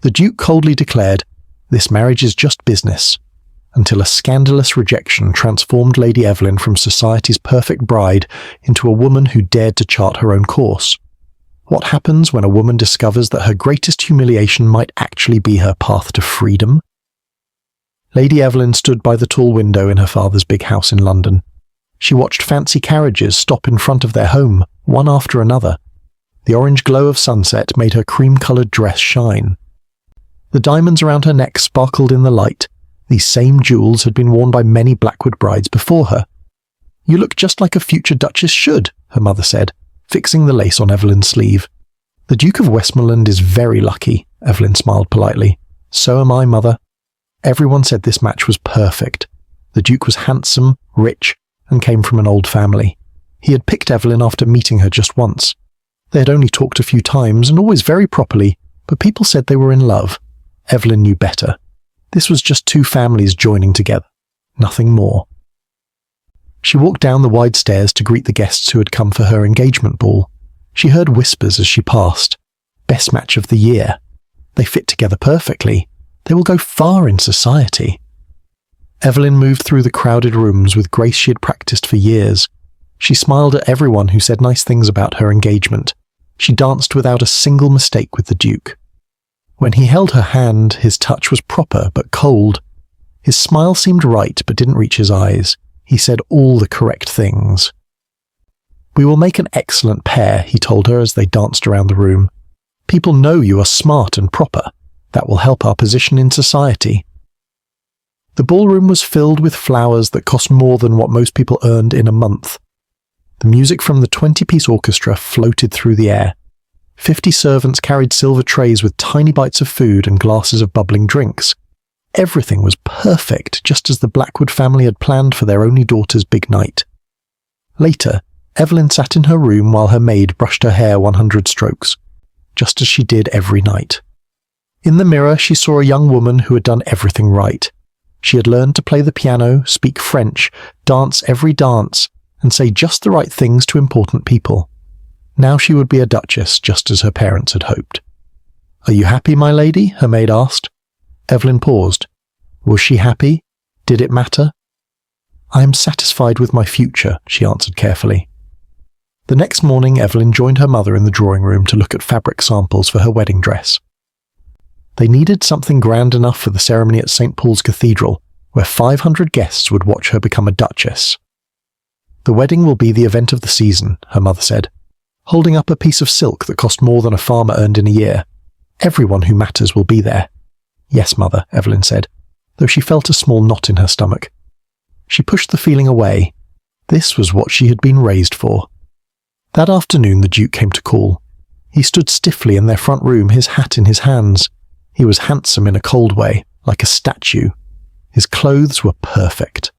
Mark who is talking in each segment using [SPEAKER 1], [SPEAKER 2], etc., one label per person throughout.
[SPEAKER 1] The Duke coldly declared, "This marriage is just business," until a scandalous rejection transformed Lady Evelyn from society's perfect bride into a woman who dared to chart her own course. What happens when a woman discovers that her greatest humiliation might actually be her path to freedom? Lady Evelyn stood by the tall window in her father's big house in London. She watched fancy carriages stop in front of their home, one after another. The orange glow of sunset made her cream-coloured dress shine. The diamonds around her neck sparkled in the light. These same jewels had been worn by many Blackwood brides before her. "You look just like a future duchess should," her mother said, fixing the lace on Evelyn's sleeve. "The Duke of Westmoreland is very lucky," Evelyn smiled politely. "So am I, mother." Everyone said this match was perfect. The Duke was handsome, rich, and came from an old family. He had picked Evelyn after meeting her just once. They had only talked a few times, and always very properly, but people said they were in love. Evelyn knew better. This was just two families joining together. Nothing more. She walked down the wide stairs to greet the guests who had come for her engagement ball. She heard whispers as she passed. "Best match of the year. They fit together perfectly. They will go far in society." Evelyn moved through the crowded rooms with grace she had practiced for years. She smiled at everyone who said nice things about her engagement. She danced without a single mistake with the Duke. When he held her hand, his touch was proper but cold. His smile seemed right but didn't reach his eyes. He said all the correct things. "We will make an excellent pair," he told her as they danced around the room. "People know you are smart and proper. That will help our position in society." The ballroom was filled with flowers that cost more than what most people earned in a month. The music from the 20-piece orchestra floated through the air. 50 servants carried silver trays with tiny bites of food and glasses of bubbling drinks. Everything was perfect, just as the Blackwood family had planned for their only daughter's big night. Later, Evelyn sat in her room while her maid brushed her hair 100 strokes, just as she did every night. In the mirror, she saw a young woman who had done everything right. She had learned to play the piano, speak French, dance every dance, and say just the right things to important people. Now she would be a duchess, just as her parents had hoped. "Are you happy, my lady?" her maid asked. Evelyn paused. Was she happy? Did it matter? "I am satisfied with my future," she answered carefully. The next morning, Evelyn joined her mother in the drawing room to look at fabric samples for her wedding dress. They needed something grand enough for the ceremony at St. Paul's Cathedral, where 500 guests would watch her become a duchess. "The wedding will be the event of the season," her mother said, holding up a piece of silk that cost more than a farmer earned in a year. "Everyone who matters will be there." "Yes, mother," Evelyn said, though she felt a small knot in her stomach. She pushed the feeling away. This was what she had been raised for. That afternoon the Duke came to call. He stood stiffly in their front room, his hat in his hands. He was handsome in a cold way, like a statue. His clothes were perfect.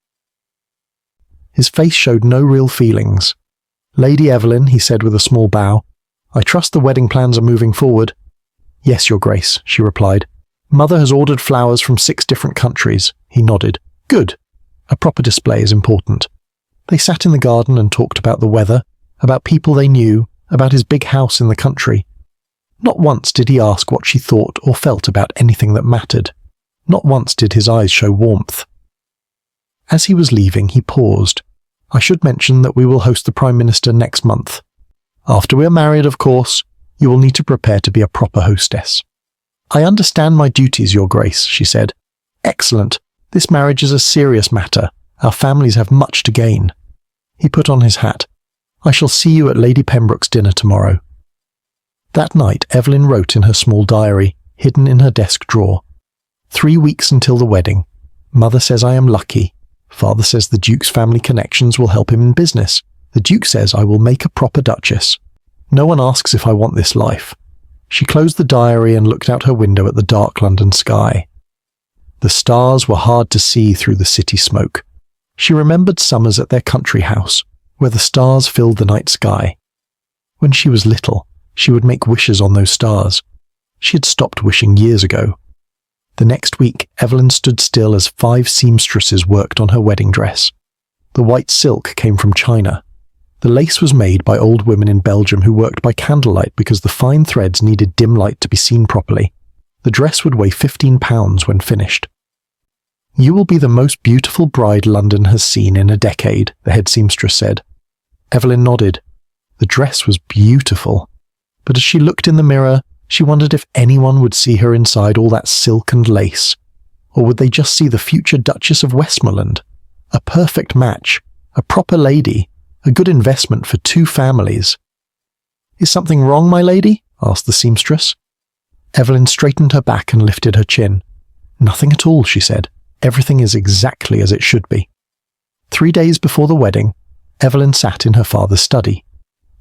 [SPEAKER 1] His face showed no real feelings. "Lady Evelyn," he said with a small bow, "I trust the wedding plans are moving forward." "Yes, Your Grace," she replied. "Mother has ordered flowers from 6 different countries." He nodded. "Good. A proper display is important." They sat in the garden and talked about the weather, about people they knew, about his big house in the country. Not once did he ask what she thought or felt about anything that mattered. Not once did his eyes show warmth. As he was leaving, he paused. "I should mention that we will host the Prime Minister next month. After we are married, of course, you will need to prepare to be a proper hostess." "I understand my duties, Your Grace," she said. "Excellent. This marriage is a serious matter. Our families have much to gain." He put on his hat. "I shall see you at Lady Pembroke's dinner tomorrow." That night, Evelyn wrote in her small diary, hidden in her desk drawer. 3 weeks until the wedding. Mother says I am lucky. Father says the Duke's family connections will help him in business. The Duke says I will make a proper duchess. No one asks if I want this life. She closed the diary and looked out her window at the dark London sky. The stars were hard to see through the city smoke. She remembered summers at their country house, where the stars filled the night sky. When she was little, she would make wishes on those stars. She had stopped wishing years ago. The next week, Evelyn stood still as 5 seamstresses worked on her wedding dress. The white silk came from China. The lace was made by old women in Belgium who worked by candlelight because the fine threads needed dim light to be seen properly. The dress would weigh 15 pounds when finished. "You will be the most beautiful bride London has seen in a decade," the head seamstress said. Evelyn nodded. The dress was beautiful, but as she looked in the mirror, she wondered if anyone would see her inside all that silk and lace, or would they just see the future Duchess of Westmoreland? A perfect match, a proper lady, a good investment for two families. "Is something wrong, my lady?" asked the seamstress. Evelyn straightened her back and lifted her chin. "Nothing at all," she said. "Everything is exactly as it should be." 3 days before the wedding, Evelyn sat in her father's study.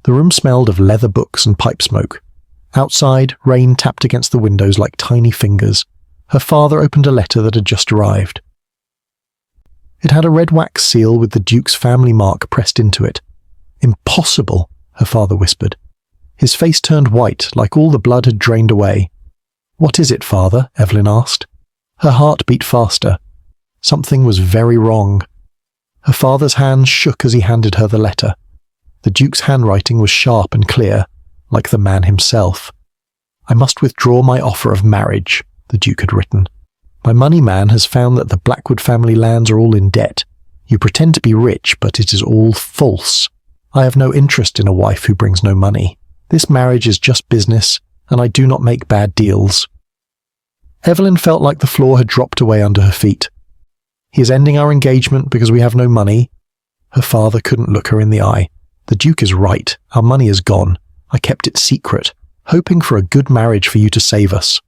[SPEAKER 1] The room smelled of leather books and pipe smoke. Outside, rain tapped against the windows like tiny fingers. Her father opened a letter that had just arrived. It had a red wax seal with the Duke's family mark pressed into it. "Impossible," her father whispered. His face turned white, like all the blood had drained away. "What is it, father?" Evelyn asked. Her heart beat faster. Something was very wrong. Her father's hands shook as he handed her the letter. The Duke's handwriting was sharp and clear, like the man himself. "I must withdraw my offer of marriage," the Duke had written. "My money man has found that the Blackwood family lands are all in debt. You pretend to be rich, but it is all false. I have no interest in a wife who brings no money. This marriage is just business, and I do not make bad deals." Evelyn felt like the floor had dropped away under her feet. "He is ending our engagement because we have no money." Her father couldn't look her in the eye. "The Duke is right. Our money is gone. I kept it secret, hoping for a good marriage for you to save us."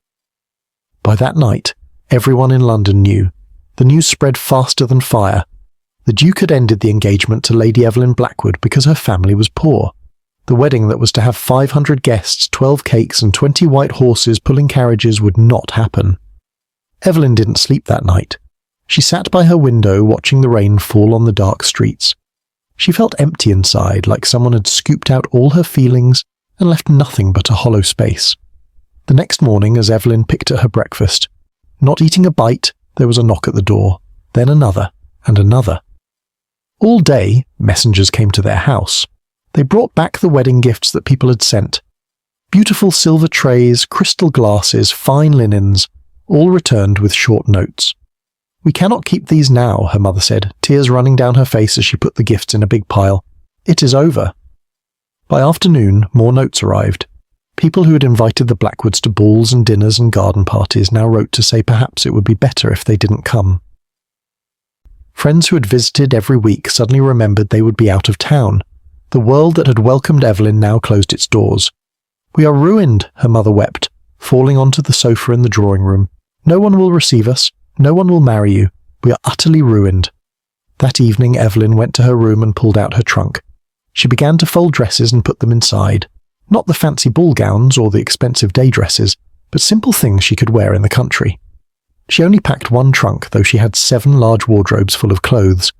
[SPEAKER 1] By that night, everyone in London knew. The news spread faster than fire. The Duke had ended the engagement to Lady Evelyn Blackwood because her family was poor. The wedding that was to have 500 guests, 12 cakes, and 20 white horses pulling carriages would not happen. Evelyn didn't sleep that night. She sat by her window watching the rain fall on the dark streets. She felt empty inside, like someone had scooped out all her feelings and left nothing but a hollow space. The next morning, as Evelyn picked at her breakfast, not eating a bite, there was a knock at the door, then another, and another. All day, messengers came to their house. They brought back the wedding gifts that people had sent. Beautiful silver trays, crystal glasses, fine linens, all returned with short notes. "We cannot keep these now," her mother said, tears running down her face as she put the gifts in a big pile. "It is over." By afternoon, more notes arrived. People who had invited the Blackwoods to balls and dinners and garden parties now wrote to say perhaps it would be better if they didn't come. Friends who had visited every week suddenly remembered they would be out of town. The world that had welcomed Evelyn now closed its doors. "We are ruined," her mother wept, falling onto the sofa in the drawing room. "No one will receive us. No one will marry you. We are utterly ruined." That evening, Evelyn went to her room and pulled out her trunk. She began to fold dresses and put them inside. Not the fancy ball gowns or the expensive day dresses, but simple things she could wear in the country. She only packed one trunk, though she had 7 large wardrobes full of clothes.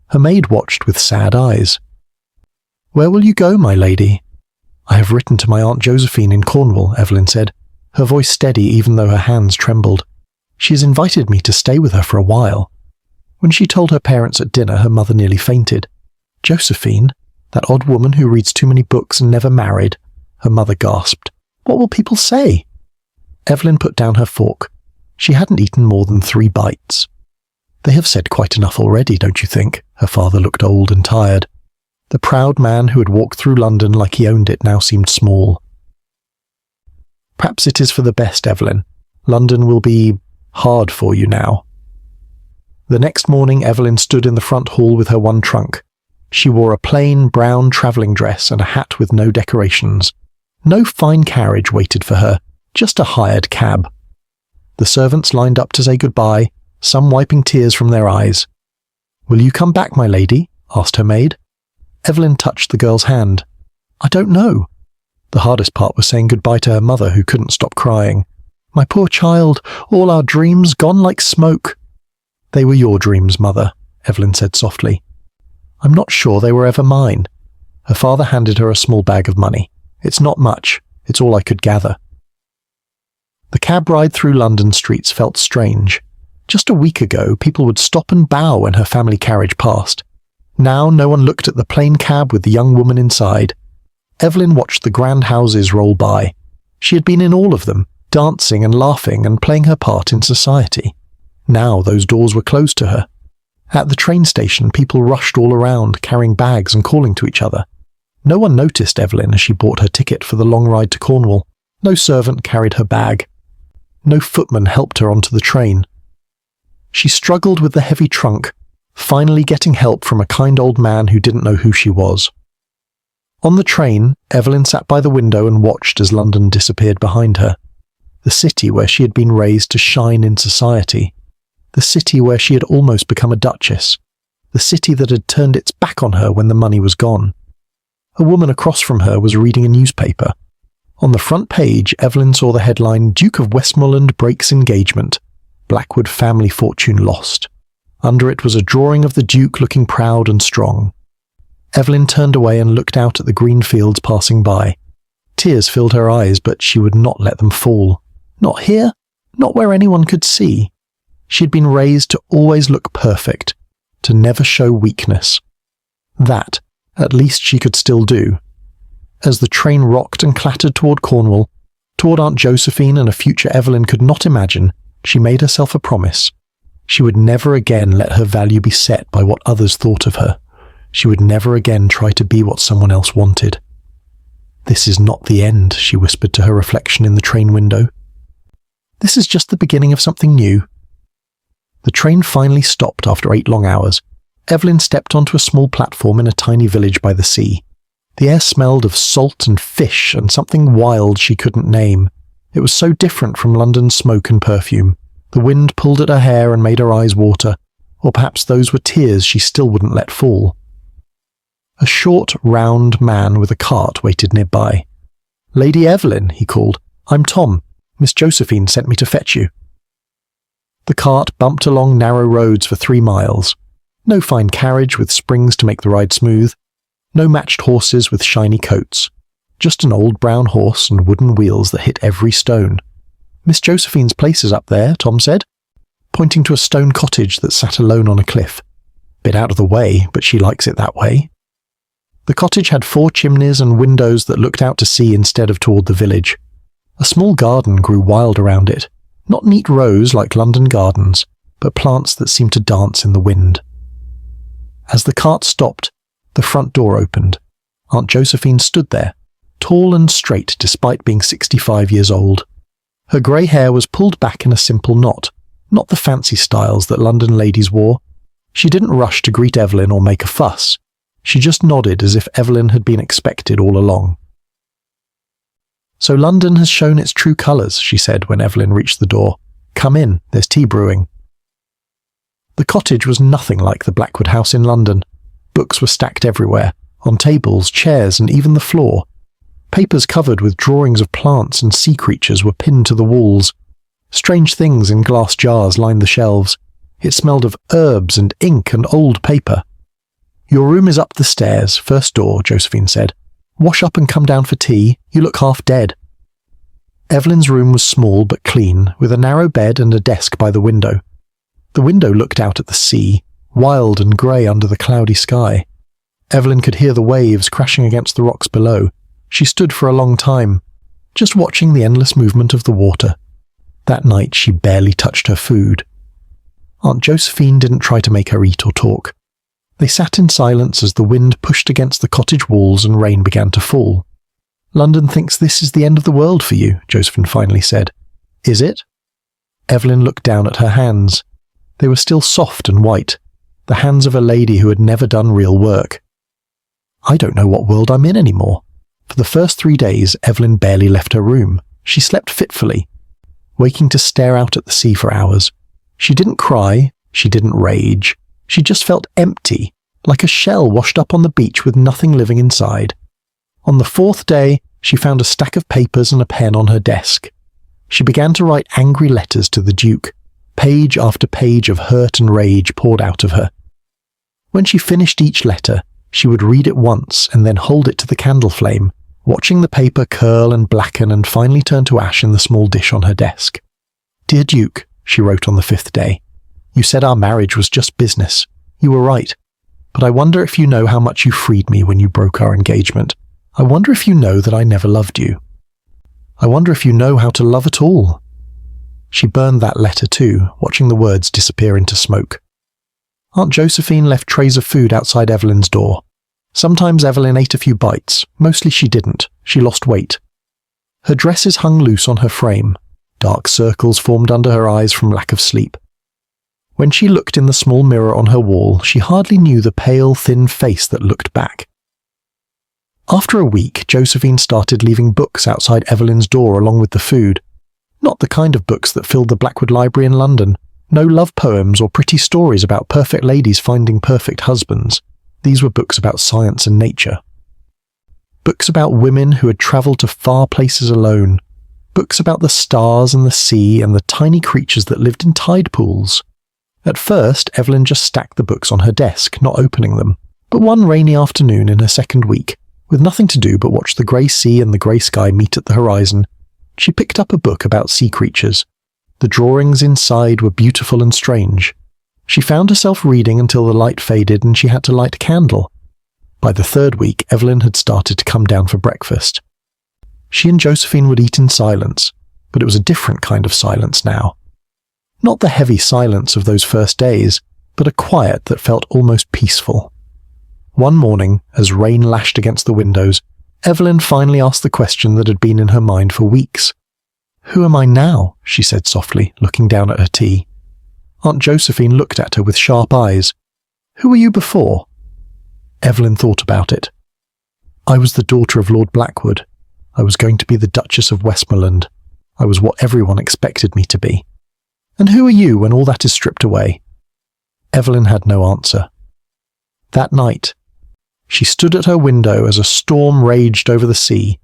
[SPEAKER 1] Her maid watched with sad eyes. "Where will you go, my lady?" "I have written to my Aunt Josephine in Cornwall," Evelyn said, her voice steady even though her hands trembled. "She has invited me to stay with her for a while." When she told her parents at dinner, her mother nearly fainted. "Josephine? That odd woman who reads too many books and never married?" Her mother gasped. "What will people say?" Evelyn put down her fork. She hadn't eaten more than 3 bites. "They have said quite enough already, don't you think?" Her father looked old and tired. The proud man who had walked through London like he owned it now seemed small. "Perhaps it is for the best, Evelyn. London will be hard for you now." The next morning, Evelyn stood in the front hall with her one trunk. She wore a plain brown travelling dress and a hat with no decorations. No fine carriage waited for her, just a hired cab. The servants lined up to say goodbye, some wiping tears from their eyes. "Will you come back, my lady?" asked her maid. Evelyn touched the girl's hand. "I don't know." The hardest part was saying goodbye to her mother, who couldn't stop crying. "My poor child, all our dreams gone like smoke." "They were your dreams, mother," Evelyn said softly. "I'm not sure they were ever mine." Her father handed her a small bag of money. "It's not much. It's all I could gather." The cab ride through London streets felt strange. Just a week ago, people would stop and bow when her family carriage passed. Now no one looked at the plain cab with the young woman inside. Evelyn watched the grand houses roll by. She had been in all of them, dancing and laughing and playing her part in society. Now those doors were closed to her. At the train station, people rushed all around, carrying bags and calling to each other. No one noticed Evelyn as she bought her ticket for the long ride to Cornwall. No servant carried her bag. No footman helped her onto the train. She struggled with the heavy trunk, finally getting help from a kind old man who didn't know who she was. On the train, Evelyn sat by the window and watched as London disappeared behind her. The city where she had been raised to shine in society. The city where she had almost become a duchess. The city that had turned its back on her when the money was gone. A woman across from her was reading a newspaper. On the front page, Evelyn saw the headline, "Duke of Westmoreland breaks engagement. Blackwood family fortune lost." Under it was a drawing of the Duke looking proud and strong. Evelyn turned away and looked out at the green fields passing by. Tears filled her eyes, but she would not let them fall. Not here, not where anyone could see. She had been raised to always look perfect, to never show weakness. That, at least, she could still do. As the train rocked and clattered toward Cornwall, toward Aunt Josephine and a future Evelyn could not imagine, she made herself a promise. She would never again let her value be set by what others thought of her. She would never again try to be what someone else wanted. "This is not the end," she whispered to her reflection in the train window. "This is just the beginning of something new." The train finally stopped after 8 long hours. Evelyn stepped onto a small platform in a tiny village by the sea. The air smelled of salt and fish and something wild she couldn't name. It was so different from London's smoke and perfume. The wind pulled at her hair and made her eyes water, or perhaps those were tears she still wouldn't let fall. A short, round man with a cart waited nearby. "Lady Evelyn," he called. "I'm Tom. Miss Josephine sent me to fetch you." The cart bumped along narrow roads for 3 miles. No fine carriage with springs to make the ride smooth. No matched horses with shiny coats. Just an old brown horse and wooden wheels that hit every stone. "Miss Josephine's place is up there," Tom said, pointing to a stone cottage that sat alone on a cliff. "Bit out of the way, but she likes it that way." The cottage had 4 chimneys and windows that looked out to sea instead of toward the village. A small garden grew wild around it. Not neat rows like London gardens, but plants that seemed to dance in the wind. As the cart stopped, the front door opened. Aunt Josephine stood there, tall and straight despite being 65 years old. Her grey hair was pulled back in a simple knot, not the fancy styles that London ladies wore. She didn't rush to greet Evelyn or make a fuss. She just nodded as if Evelyn had been expected all along. "So London has shown its true colours," she said when Evelyn reached the door. "Come in, there's tea brewing." The cottage was nothing like the Blackwood house in London. Books were stacked everywhere, on tables, chairs, and even the floor. Papers covered with drawings of plants and sea creatures were pinned to the walls. Strange things in glass jars lined the shelves. It smelled of herbs and ink and old paper. "Your room is up the stairs, first door," Josephine said. "Wash up and come down for tea. You look half dead." Evelyn's room was small but clean, with a narrow bed and a desk by the window. The window looked out at the sea, wild and grey under the cloudy sky. Evelyn could hear the waves crashing against the rocks below. She stood for a long time, just watching the endless movement of the water. That night she barely touched her food. Aunt Josephine didn't try to make her eat or talk. They sat in silence as the wind pushed against the cottage walls and rain began to fall. "London thinks this is the end of the world for you," Josephine finally said. "Is it?" Evelyn looked down at her hands. They were still soft and white, the hands of a lady who had never done real work. "I don't know what world I'm in anymore." For the first 3 days, Evelyn barely left her room. She slept fitfully, waking to stare out at the sea for hours. She didn't cry, she didn't rage. She just felt empty, like a shell washed up on the beach with nothing living inside. On the 4th day, she found a stack of papers and a pen on her desk. She began to write angry letters to the Duke. Page after page of hurt and rage poured out of her. When she finished each letter, she would read it once and then hold it to the candle flame, watching the paper curl and blacken and finally turn to ash in the small dish on her desk. "Dear Duke," she wrote on the 5th day, "you said our marriage was just business. You were right. But I wonder if you know how much you freed me when you broke our engagement. I wonder if you know that I never loved you. I wonder if you know how to love at all." She burned that letter too, watching the words disappear into smoke. Aunt Josephine left trays of food outside Evelyn's door. Sometimes Evelyn ate a few bites, mostly she didn't. She lost weight. Her dresses hung loose on her frame. Dark circles formed under her eyes from lack of sleep. When she looked in the small mirror on her wall, she hardly knew the pale, thin face that looked back. After a week, Josephine started leaving books outside Evelyn's door along with the food. Not the kind of books that filled the Blackwood Library in London. No love poems or pretty stories about perfect ladies finding perfect husbands. These were books about science and nature. Books about women who had travelled to far places alone. Books about the stars and the sea and the tiny creatures that lived in tide pools. At first, Evelyn just stacked the books on her desk, not opening them. But one rainy afternoon in her second week, with nothing to do but watch the grey sea and the grey sky meet at the horizon, she picked up a book about sea creatures. The drawings inside were beautiful and strange. She found herself reading until the light faded and she had to light a candle. By the third week, Evelyn had started to come down for breakfast. She and Josephine would eat in silence, but it was a different kind of silence now. Not the heavy silence of those first days, but a quiet that felt almost peaceful. One morning, as rain lashed against the windows, Evelyn finally asked the question that had been in her mind for weeks. "Who am I now?" she said softly, looking down at her tea. Aunt Josephine looked at her with sharp eyes. "Who were you before?" Evelyn thought about it. "I was the daughter of Lord Blackwood. I was going to be the Duchess of Westmoreland. I was what everyone expected me to be." "And who are you when all that is stripped away?" Evelyn had no answer. That night, she stood at her window as a storm raged over the sea.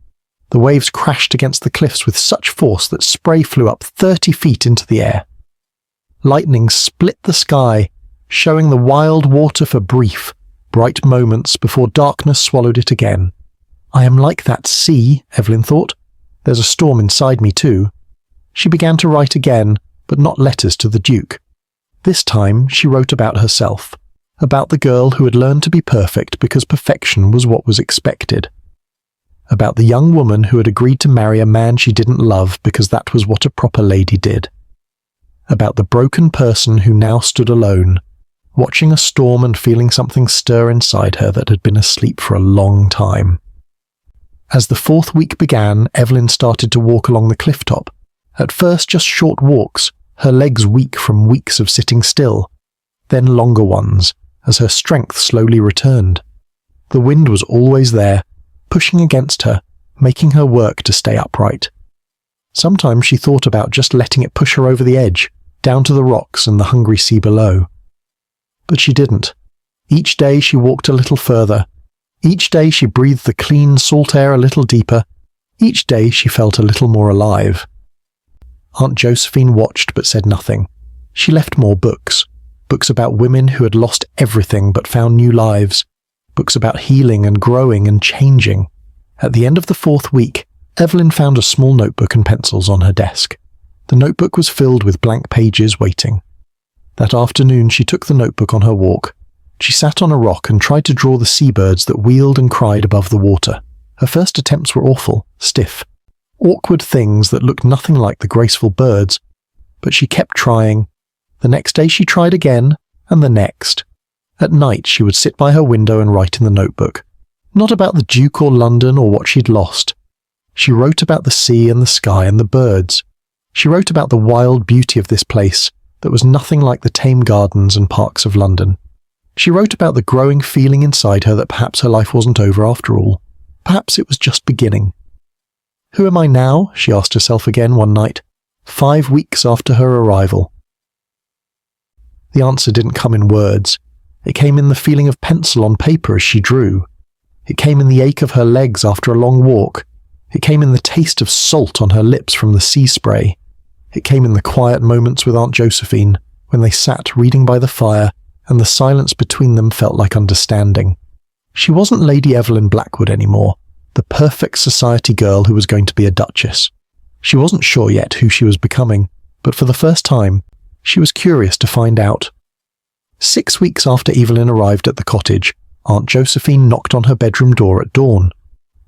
[SPEAKER 1] The waves crashed against the cliffs with such force that spray flew up 30 feet into the air. Lightning split the sky, showing the wild water for brief, bright moments before darkness swallowed it again. "I am like that sea," Evelyn thought. "There's a storm inside me too." She began to write again, but not letters to the Duke. This time she wrote about herself, about the girl who had learned to be perfect because perfection was what was expected. About the young woman who had agreed to marry a man she didn't love because that was what a proper lady did. About the broken person who now stood alone, watching a storm and feeling something stir inside her that had been asleep for a long time. As the fourth week began, Evelyn started to walk along the cliff top. At first just short walks, her legs weak from weeks of sitting still, then longer ones, as her strength slowly returned. The wind was always there, pushing against her, making her work to stay upright. Sometimes she thought about just letting it push her over the edge, down to the rocks and the hungry sea below. But she didn't. Each day she walked a little further. Each day she breathed the clean, salt air a little deeper. Each day she felt a little more alive. Aunt Josephine watched but said nothing. She left more books. Books about women who had lost everything but found new lives. Books about healing and growing and changing. At the end of the fourth week, Evelyn found a small notebook and pencils on her desk. The notebook was filled with blank pages waiting. That afternoon she took the notebook on her walk. She sat on a rock and tried to draw the seabirds that wheeled and cried above the water. Her first attempts were awful, stiff. Awkward things that looked nothing like the graceful birds. But she kept trying. The next day she tried again, and the next. At night she would sit by her window and write in the notebook. Not about the Duke or London or what she'd lost. She wrote about the sea and the sky and the birds. She wrote about the wild beauty of this place that was nothing like the tame gardens and parks of London. She wrote about the growing feeling inside her that perhaps her life wasn't over after all. Perhaps it was just beginning. "Who am I now?" she asked herself again one night, 5 weeks after her arrival. The answer didn't come in words. It came in the feeling of pencil on paper as she drew. It came in the ache of her legs after a long walk. It came in the taste of salt on her lips from the sea spray. It came in the quiet moments with Aunt Josephine, when they sat reading by the fire, and the silence between them felt like understanding. She wasn't Lady Evelyn Blackwood anymore, the perfect society girl who was going to be a duchess. She wasn't sure yet who she was becoming, but for the first time, she was curious to find out. 6 weeks after Evelyn arrived at the cottage, Aunt Josephine knocked on her bedroom door at dawn.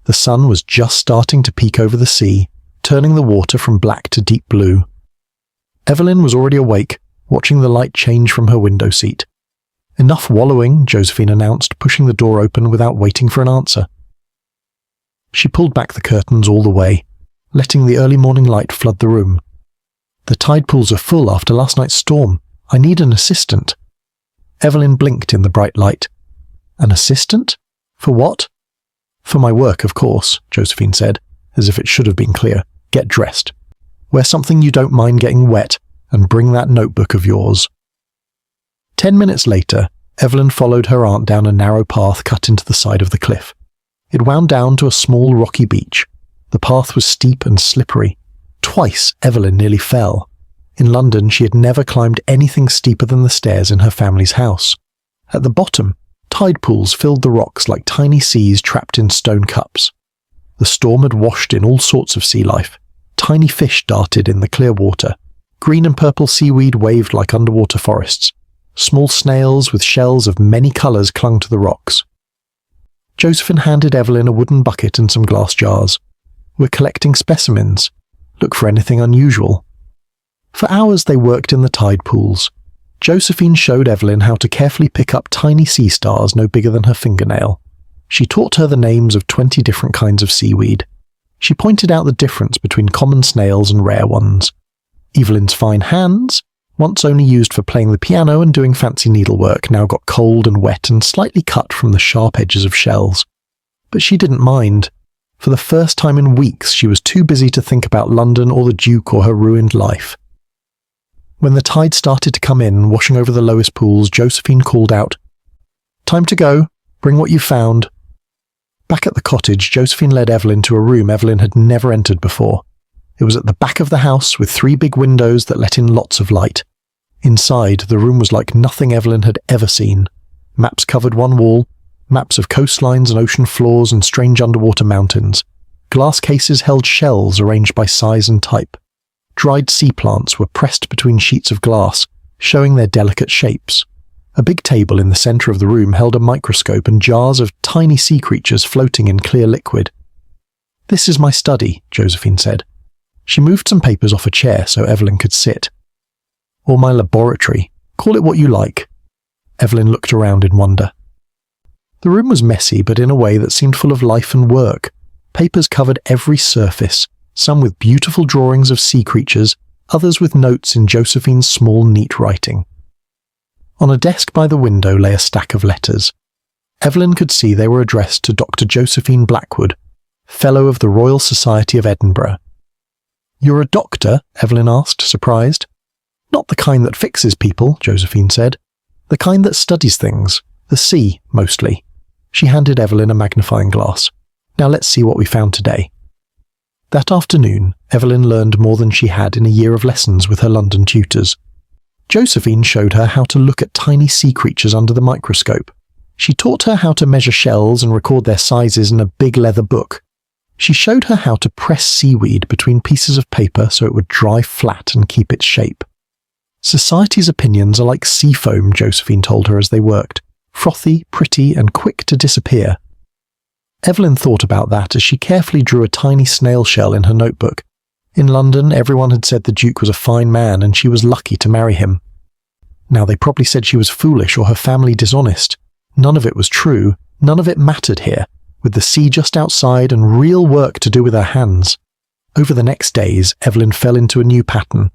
[SPEAKER 1] The sun was just starting to peek over the sea, turning the water from black to deep blue. Evelyn was already awake, watching the light change from her window seat. "Enough wallowing," Josephine announced, pushing the door open without waiting for an answer. She pulled back the curtains all the way, letting the early morning light flood the room. "The tide pools are full after last night's storm. I need an assistant." Evelyn blinked in the bright light. "An assistant? For what?" "For my work, of course," Josephine said, as if it should have been clear. "Get dressed. Wear something you don't mind getting wet, and bring that notebook of yours." 10 minutes later, Evelyn followed her aunt down a narrow path cut into the side of the cliff. It wound down to a small rocky beach. The path was steep and slippery. Twice Evelyn nearly fell. In London, she had never climbed anything steeper than the stairs in her family's house. At the bottom, tide pools filled the rocks like tiny seas trapped in stone cups. The storm had washed in all sorts of sea life. Tiny fish darted in the clear water. Green and purple seaweed waved like underwater forests. Small snails with shells of many colours clung to the rocks. Josephine handed Evelyn a wooden bucket and some glass jars. "We're collecting specimens. Look for anything unusual." For hours they worked in the tide pools. Josephine showed Evelyn how to carefully pick up tiny sea stars no bigger than her fingernail. She taught her the names of 20 different kinds of seaweed. She pointed out the difference between common snails and rare ones. Evelyn's fine hands, once only used for playing the piano and doing fancy needlework, now got cold and wet and slightly cut from the sharp edges of shells. But she didn't mind. For the first time in weeks, she was too busy to think about London or the Duke or her ruined life. When the tide started to come in, washing over the lowest pools, Josephine called out, "Time to go. Bring what you found." Back at the cottage, Josephine led Evelyn to a room Evelyn had never entered before. It was at the back of the house with 3 big windows that let in lots of light. Inside, the room was like nothing Evelyn had ever seen. Maps covered one wall, maps of coastlines and ocean floors and strange underwater mountains. Glass cases held shells arranged by size and type. Dried sea plants were pressed between sheets of glass, showing their delicate shapes. A big table in the centre of the room held a microscope and jars of tiny sea creatures floating in clear liquid. "This is my study," Josephine said. She moved some papers off a chair so Evelyn could sit. "Or my laboratory. Call it what you like." Evelyn looked around in wonder. The room was messy, but in a way that seemed full of life and work. Papers covered every surface, some with beautiful drawings of sea creatures, others with notes in Josephine's small, neat writing. On a desk by the window lay a stack of letters. Evelyn could see they were addressed to Dr. Josephine Blackwood, Fellow of the Royal Society of Edinburgh. "You're a doctor?" Evelyn asked, surprised. "Not the kind that fixes people," Josephine said. "The kind that studies things. The sea, mostly." She handed Evelyn a magnifying glass. "Now let's see what we found today." That afternoon, Evelyn learned more than she had in a year of lessons with her London tutors. Josephine showed her how to look at tiny sea creatures under the microscope. She taught her how to measure shells and record their sizes in a big leather book. She showed her how to press seaweed between pieces of paper so it would dry flat and keep its shape. Society's opinions are like sea foam, Josephine told her as they worked, frothy, pretty, and quick to disappear. Evelyn thought about that as she carefully drew a tiny snail shell in her notebook. In London, everyone had said the Duke was a fine man and she was lucky to marry him. Now they probably said she was foolish or her family dishonest. None of it was true, none of it mattered here, with the sea just outside and real work to do with her hands. Over the next days, Evelyn fell into a new pattern.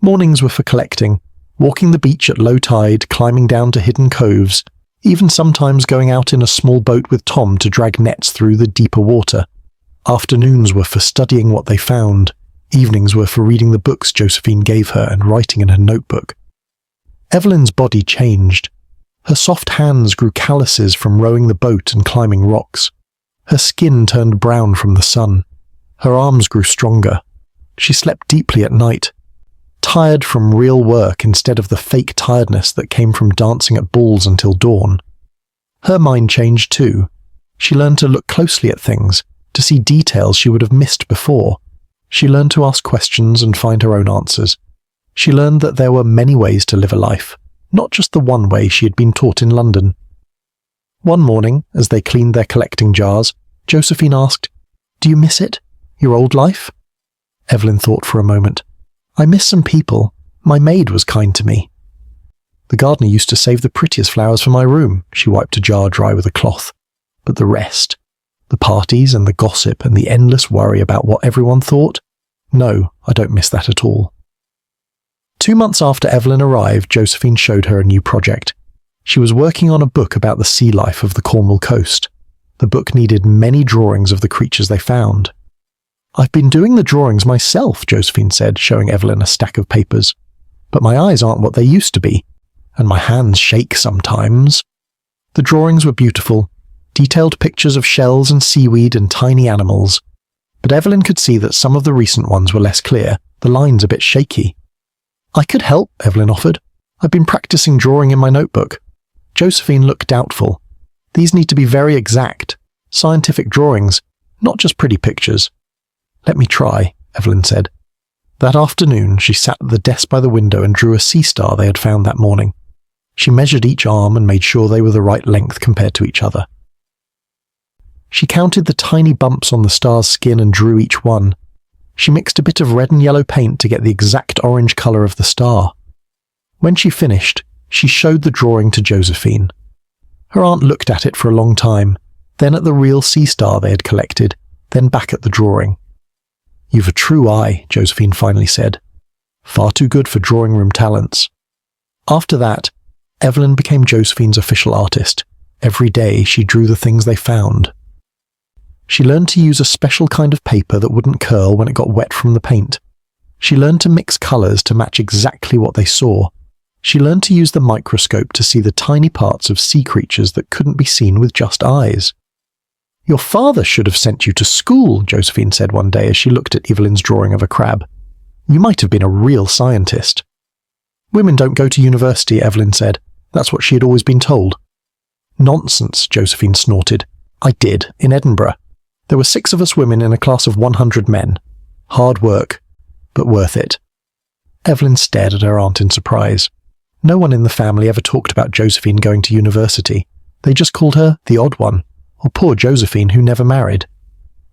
[SPEAKER 1] Mornings were for collecting, walking the beach at low tide, climbing down to hidden coves, even sometimes going out in a small boat with Tom to drag nets through the deeper water. Afternoons were for studying what they found. Evenings were for reading the books Josephine gave her and writing in her notebook. Evelyn's body changed. Her soft hands grew calluses from rowing the boat and climbing rocks. Her skin turned brown from the sun. Her arms grew stronger. She slept deeply at night, tired from real work instead of the fake tiredness that came from dancing at balls until dawn. Her mind changed too. She learned to look closely at things, to see details she would have missed before. She learned to ask questions and find her own answers. She learned that there were many ways to live a life, not just the one way she had been taught in London. One morning, as they cleaned their collecting jars, Josephine asked, "Do you miss it? Your old life?" Evelyn thought for a moment. "I miss some people. My maid was kind to me. The gardener used to save the prettiest flowers for my room." She wiped a jar dry with a cloth. "But the rest, the parties and the gossip and the endless worry about what everyone thought? No, I don't miss that at all." 2 months after Evelyn arrived, Josephine showed her a new project. She was working on a book about the sea life of the Cornwall coast. The book needed many drawings of the creatures they found. "I've been doing the drawings myself," Josephine said, showing Evelyn a stack of papers. "But my eyes aren't what they used to be, and my hands shake sometimes." The drawings were beautiful, detailed pictures of shells and seaweed and tiny animals. But Evelyn could see that some of the recent ones were less clear, the lines a bit shaky. "I could help," Evelyn offered. "I've been practicing drawing in my notebook." Josephine looked doubtful. "These need to be very exact, scientific drawings, not just pretty pictures." "Let me try," Evelyn said. That afternoon, she sat at the desk by the window and drew a sea star they had found that morning. She measured each arm and made sure they were the right length compared to each other. She counted the tiny bumps on the star's skin and drew each one. She mixed a bit of red and yellow paint to get the exact orange colour of the star. When she finished, she showed the drawing to Josephine. Her aunt looked at it for a long time, then at the real sea star they had collected, then back at the drawing. "You've a true eye," Josephine finally said. "Far too good for drawing room talents." After that, Evelyn became Josephine's official artist. Every day she drew the things they found. She learned to use a special kind of paper that wouldn't curl when it got wet from the paint. She learned to mix colours to match exactly what they saw. She learned to use the microscope to see the tiny parts of sea creatures that couldn't be seen with just eyes. "Your father should have sent you to school," Josephine said one day as she looked at Evelyn's drawing of a crab. "You might have been a real scientist." "Women don't go to university," Evelyn said. That's what she had always been told. "Nonsense," Josephine snorted. "I did, in Edinburgh. There were 6 of us women in a class of 100 men. Hard work, but worth it." Evelyn stared at her aunt in surprise. No one in the family ever talked about Josephine going to university. They just called her the odd one, or poor Josephine who never married.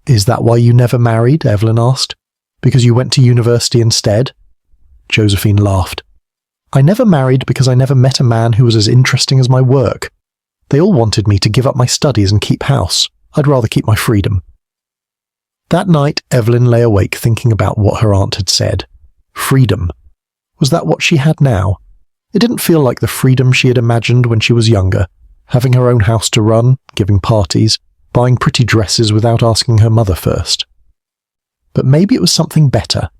[SPEAKER 1] "Is that why you never married?" Evelyn asked. "Because you went to university instead?" Josephine laughed. "I never married because I never met a man who was as interesting as my work. They all wanted me to give up my studies and keep house. I'd rather keep my freedom." That night, Evelyn lay awake thinking about what her aunt had said. Freedom. Was that what she had now? It didn't feel like the freedom she had imagined when she was younger, having her own house to run, giving parties, buying pretty dresses without asking her mother first. But maybe it was something better.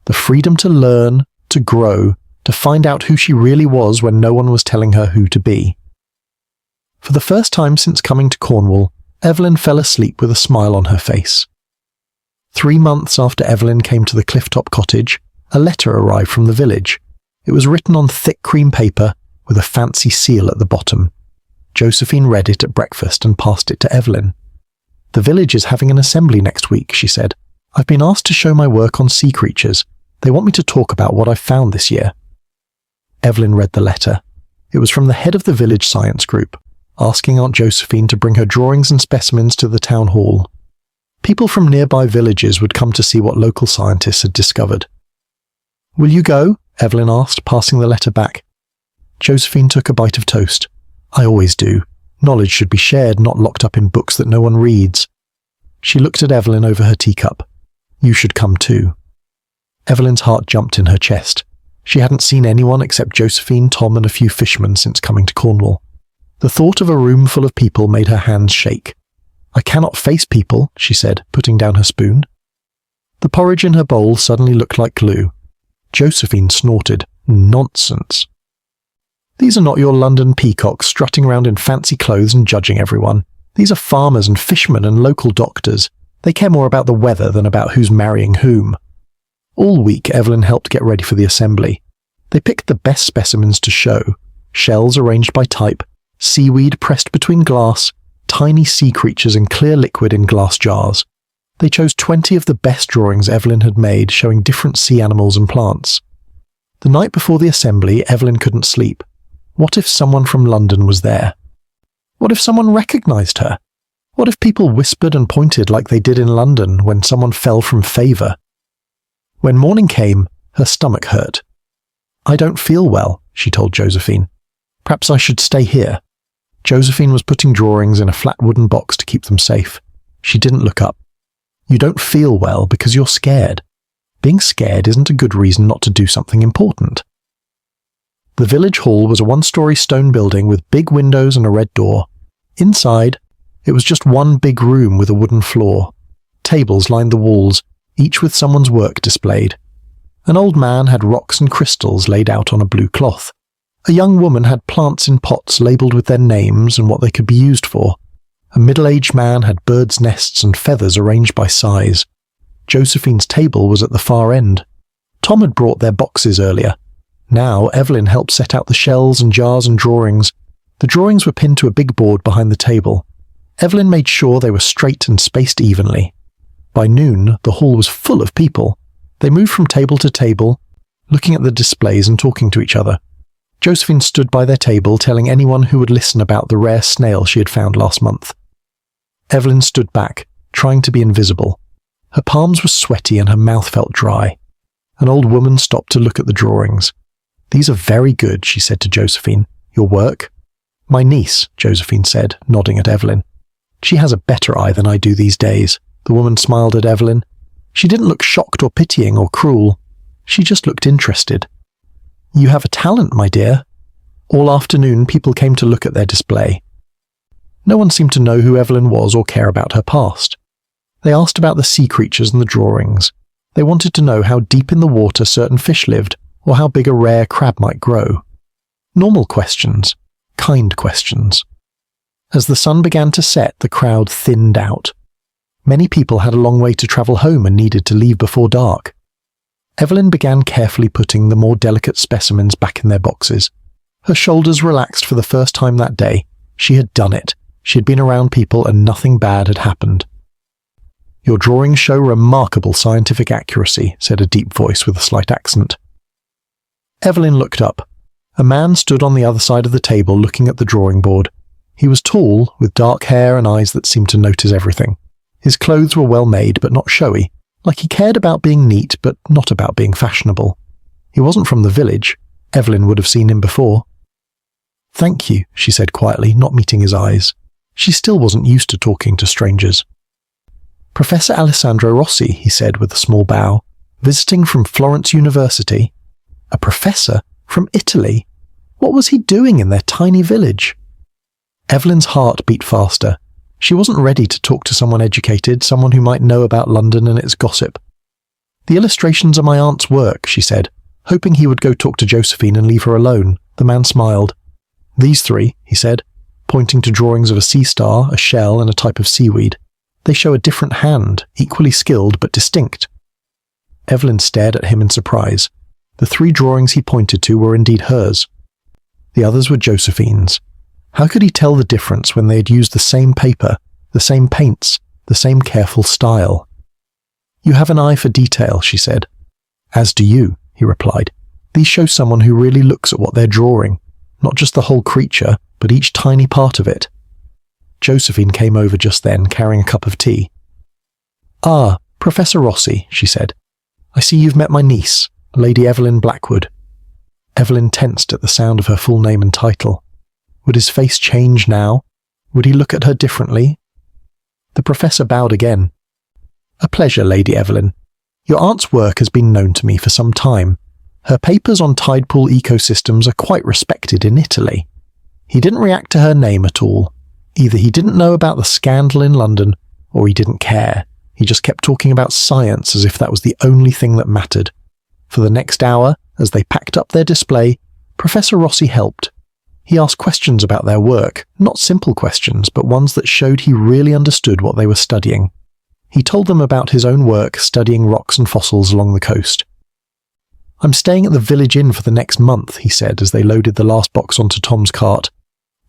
[SPEAKER 1] The freedom to learn, to grow, to find out who she really was when no one was telling her who to be. For the first time since coming to Cornwall, Evelyn fell asleep with a smile on her face. 3 months after Evelyn came to the Clifftop cottage, a letter arrived from the village. It was written on thick cream paper with a fancy seal at the bottom. Josephine read it at breakfast and passed it to Evelyn. "The village is having an assembly next week," she said. "I've been asked to show my work on sea creatures. They want me to talk about what I've found this year." Evelyn read the letter. It was from the head of the village science group, asking Aunt Josephine to bring her drawings and specimens to the town hall. People from nearby villages would come to see what local scientists had discovered. "Will you go?" Evelyn asked, passing the letter back. Josephine took a bite of toast. "I always do. Knowledge should be shared, not locked up in books that no one reads." She looked at Evelyn over her teacup. "You should come too." Evelyn's heart jumped in her chest. She hadn't seen anyone except Josephine, Tom, and a few fishermen since coming to Cornwall. The thought of a room full of people made her hands shake. "I cannot face people," she said, putting down her spoon. The porridge in her bowl suddenly looked like glue. Josephine snorted. "Nonsense. These are not your London peacocks strutting around in fancy clothes and judging everyone. These are farmers and fishermen and local doctors. They care more about the weather than about who's marrying whom." All week, Evelyn helped get ready for the assembly. They picked the best specimens to show: shells arranged by type, seaweed pressed between glass, tiny sea creatures in clear liquid in glass jars. They chose 20 of the best drawings Evelyn had made showing different sea animals and plants. The night before the assembly, Evelyn couldn't sleep. What if someone from London was there? What if someone recognised her? What if people whispered and pointed like they did in London when someone fell from favour? When morning came, her stomach hurt. "I don't feel well," she told Josephine. "Perhaps I should stay here." Josephine was putting drawings in a flat wooden box to keep them safe. She didn't look up. "You don't feel well because you're scared. Being scared isn't a good reason not to do something important." The village hall was a one-story stone building with big windows and a red door. Inside, it was just one big room with a wooden floor. Tables lined the walls, each with someone's work displayed. An old man had rocks and crystals laid out on a blue cloth. A young woman had plants in pots labelled with their names and what they could be used for. A middle-aged man had birds' nests and feathers arranged by size. Josephine's table was at the far end. Tom had brought their boxes earlier. Now Evelyn helped set out the shells and jars and drawings. The drawings were pinned to a big board behind the table. Evelyn made sure they were straight and spaced evenly. By noon, the hall was full of people. They moved from table to table, looking at the displays and talking to each other. Josephine stood by their table, telling anyone who would listen about the rare snail she had found last month. Evelyn stood back, trying to be invisible. Her palms were sweaty and her mouth felt dry. An old woman stopped to look at the drawings. "These are very good," she said to Josephine. "Your work?" "My niece," Josephine said, nodding at Evelyn. "She has a better eye than I do these days." The woman smiled at Evelyn. She didn't look shocked or pitying or cruel. She just looked interested. "You have a talent, my dear." All afternoon, people came to look at their display. No one seemed to know who Evelyn was or care about her past. They asked about the sea creatures and the drawings. They wanted to know how deep in the water certain fish lived, or how big a rare crab might grow. Normal questions, kind questions. As the sun began to set, the crowd thinned out. Many people had a long way to travel home and needed to leave before dark. Evelyn began carefully putting the more delicate specimens back in their boxes. Her shoulders relaxed for the first time that day. She had done it. She had been around people and nothing bad had happened. "Your drawings show remarkable scientific accuracy," said a deep voice with a slight accent. Evelyn looked up. A man stood on the other side of the table looking at the drawing board. He was tall, with dark hair and eyes that seemed to notice everything. His clothes were well made but not showy, like he cared about being neat but not about being fashionable. He wasn't from the village. Evelyn would have seen him before. "Thank you," she said quietly, not meeting his eyes. She still wasn't used to talking to strangers. "Professor Alessandro Rossi," he said with a small bow, "visiting from Florence University." A professor? From Italy? What was he doing in their tiny village? Evelyn's heart beat faster. She wasn't ready to talk to someone educated, someone who might know about London and its gossip. "The illustrations are my aunt's work," she said, hoping he would go talk to Josephine and leave her alone. The man smiled. "These three," he said, pointing to drawings of a sea star, a shell, and a type of seaweed. "They show a different hand, equally skilled but distinct." Evelyn stared at him in surprise. The three drawings he pointed to were indeed hers. The others were Josephine's. How could he tell the difference when they had used the same paper, the same paints, the same careful style? "You have an eye for detail," she said. "As do you," he replied. "These show someone who really looks at what they're drawing, not just the whole creature, but each tiny part of it." Josephine came over just then, carrying a cup of tea. "Ah, Professor Rossi," she said. "I see you've met my niece, Lady Evelyn Blackwood." Evelyn tensed at the sound of her full name and title. Would his face change now? Would he look at her differently? The professor bowed again. "A pleasure, Lady Evelyn. Your aunt's work has been known to me for some time. Her papers on tide pool ecosystems are quite respected in Italy." He didn't react to her name at all. Either he didn't know about the scandal in London, or he didn't care. He just kept talking about science as if that was the only thing that mattered. For the next hour, as they packed up their display, Professor Rossi helped. He asked questions about their work, not simple questions, but ones that showed he really understood what they were studying. He told them about his own work studying rocks and fossils along the coast. "I'm staying at the village inn for the next month," he said as they loaded the last box onto Tom's cart.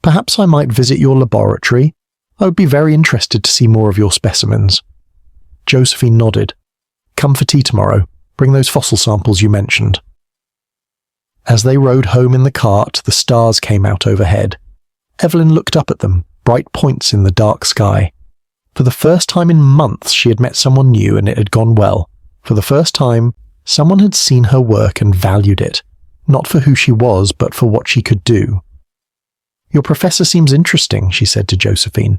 [SPEAKER 1] "Perhaps I might visit your laboratory. I would be very interested to see more of your specimens." Josephine nodded. "Come for tea tomorrow. Bring those fossil samples you mentioned." As they rode home in the cart, the stars came out overhead. Evelyn looked up at them, bright points in the dark sky. For the first time in months she had met someone new and it had gone well. For the first time, Someone had seen her work and valued it, not for who she was, but for what she could do. "Your professor seems interesting," she said to Josephine.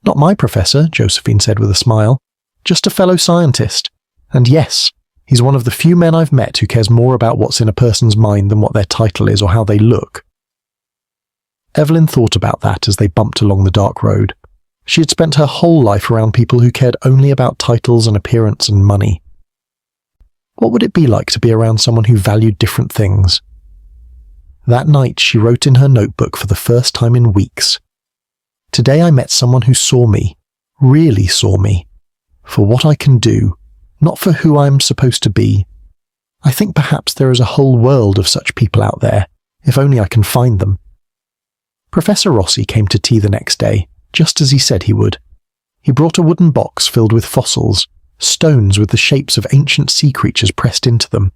[SPEAKER 1] "Not my professor," Josephine said with a smile. "Just a fellow scientist. And yes, he's one of the few men I've met who cares more about what's in a person's mind than what their title is or how they look." Evelyn thought about that as they bumped along the dark road. She had spent her whole life around people who cared only about titles and appearance and money. What would it be like to be around someone who valued different things? That night she wrote in her notebook for the first time in weeks. "Today I met someone who saw me, really saw me, for what I can do, not for who I'm supposed to be. I think perhaps there is a whole world of such people out there, if only I can find them." Professor Rossi came to tea the next day, just as he said he would. He brought a wooden box filled with fossils, stones with the shapes of ancient sea creatures pressed into them.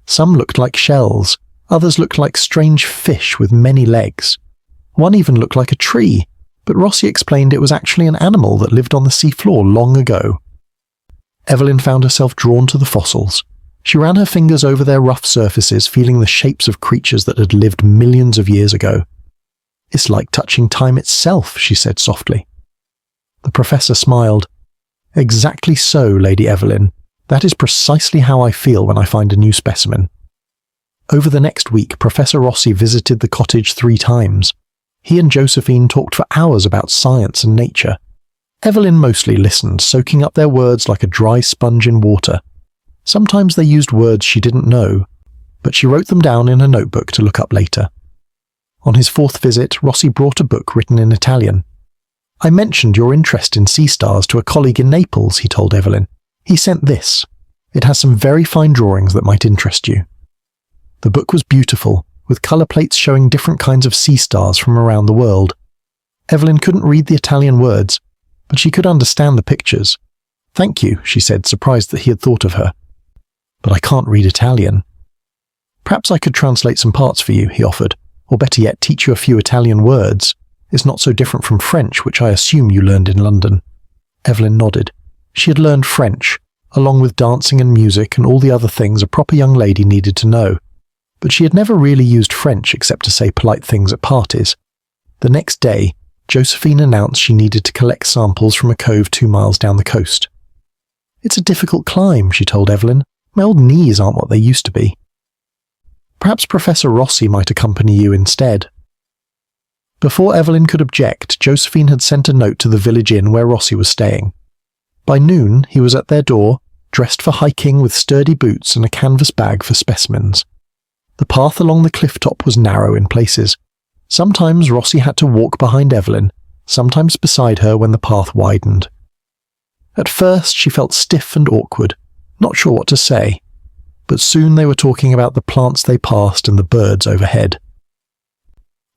[SPEAKER 1] Some looked like shells, others looked like strange fish with many legs. One even looked like a tree, but Rossi explained it was actually an animal that lived on the seafloor long ago. Evelyn found herself drawn to the fossils. She ran her fingers over their rough surfaces, feeling the shapes of creatures that had lived millions of years ago. "It's like touching time itself," she said softly. The professor smiled. "Exactly so, Lady Evelyn. That is precisely how I feel when I find a new specimen." Over the next week, Professor Rossi visited the cottage 3 times. He and Josephine talked for hours about science and nature. Evelyn mostly listened, soaking up their words like a dry sponge in water. Sometimes they used words she didn't know, but she wrote them down in her notebook to look up later. On his 4th visit, Rossi brought a book written in Italian. "I mentioned your interest in sea stars to a colleague in Naples," he told Evelyn. "He sent this. It has some very fine drawings that might interest you." The book was beautiful, with colour plates showing different kinds of sea stars from around the world. Evelyn couldn't read the Italian words, but she could understand the pictures. "Thank you," she said, surprised that he had thought of her. "But I can't read Italian." "Perhaps I could translate some parts for you," he offered, "or better yet, teach you a few Italian words. It's not so different from French, which I assume you learned in London." Evelyn nodded. She had learned French, along with dancing and music and all the other things a proper young lady needed to know. But she had never really used French except to say polite things at parties. The next day, Josephine announced she needed to collect samples from a cove 2 miles down the coast. "It's a difficult climb," she told Evelyn. "My old knees aren't what they used to be." "Perhaps Professor Rossi might accompany you instead." Before Evelyn could object, Josephine had sent a note to the village inn where Rossi was staying. By noon, he was at their door, dressed for hiking with sturdy boots and a canvas bag for specimens. The path along the cliff top was narrow in places. Sometimes Rossi had to walk behind Evelyn, sometimes beside her when the path widened. At first she felt stiff and awkward, not sure what to say, but soon they were talking about the plants they passed and the birds overhead.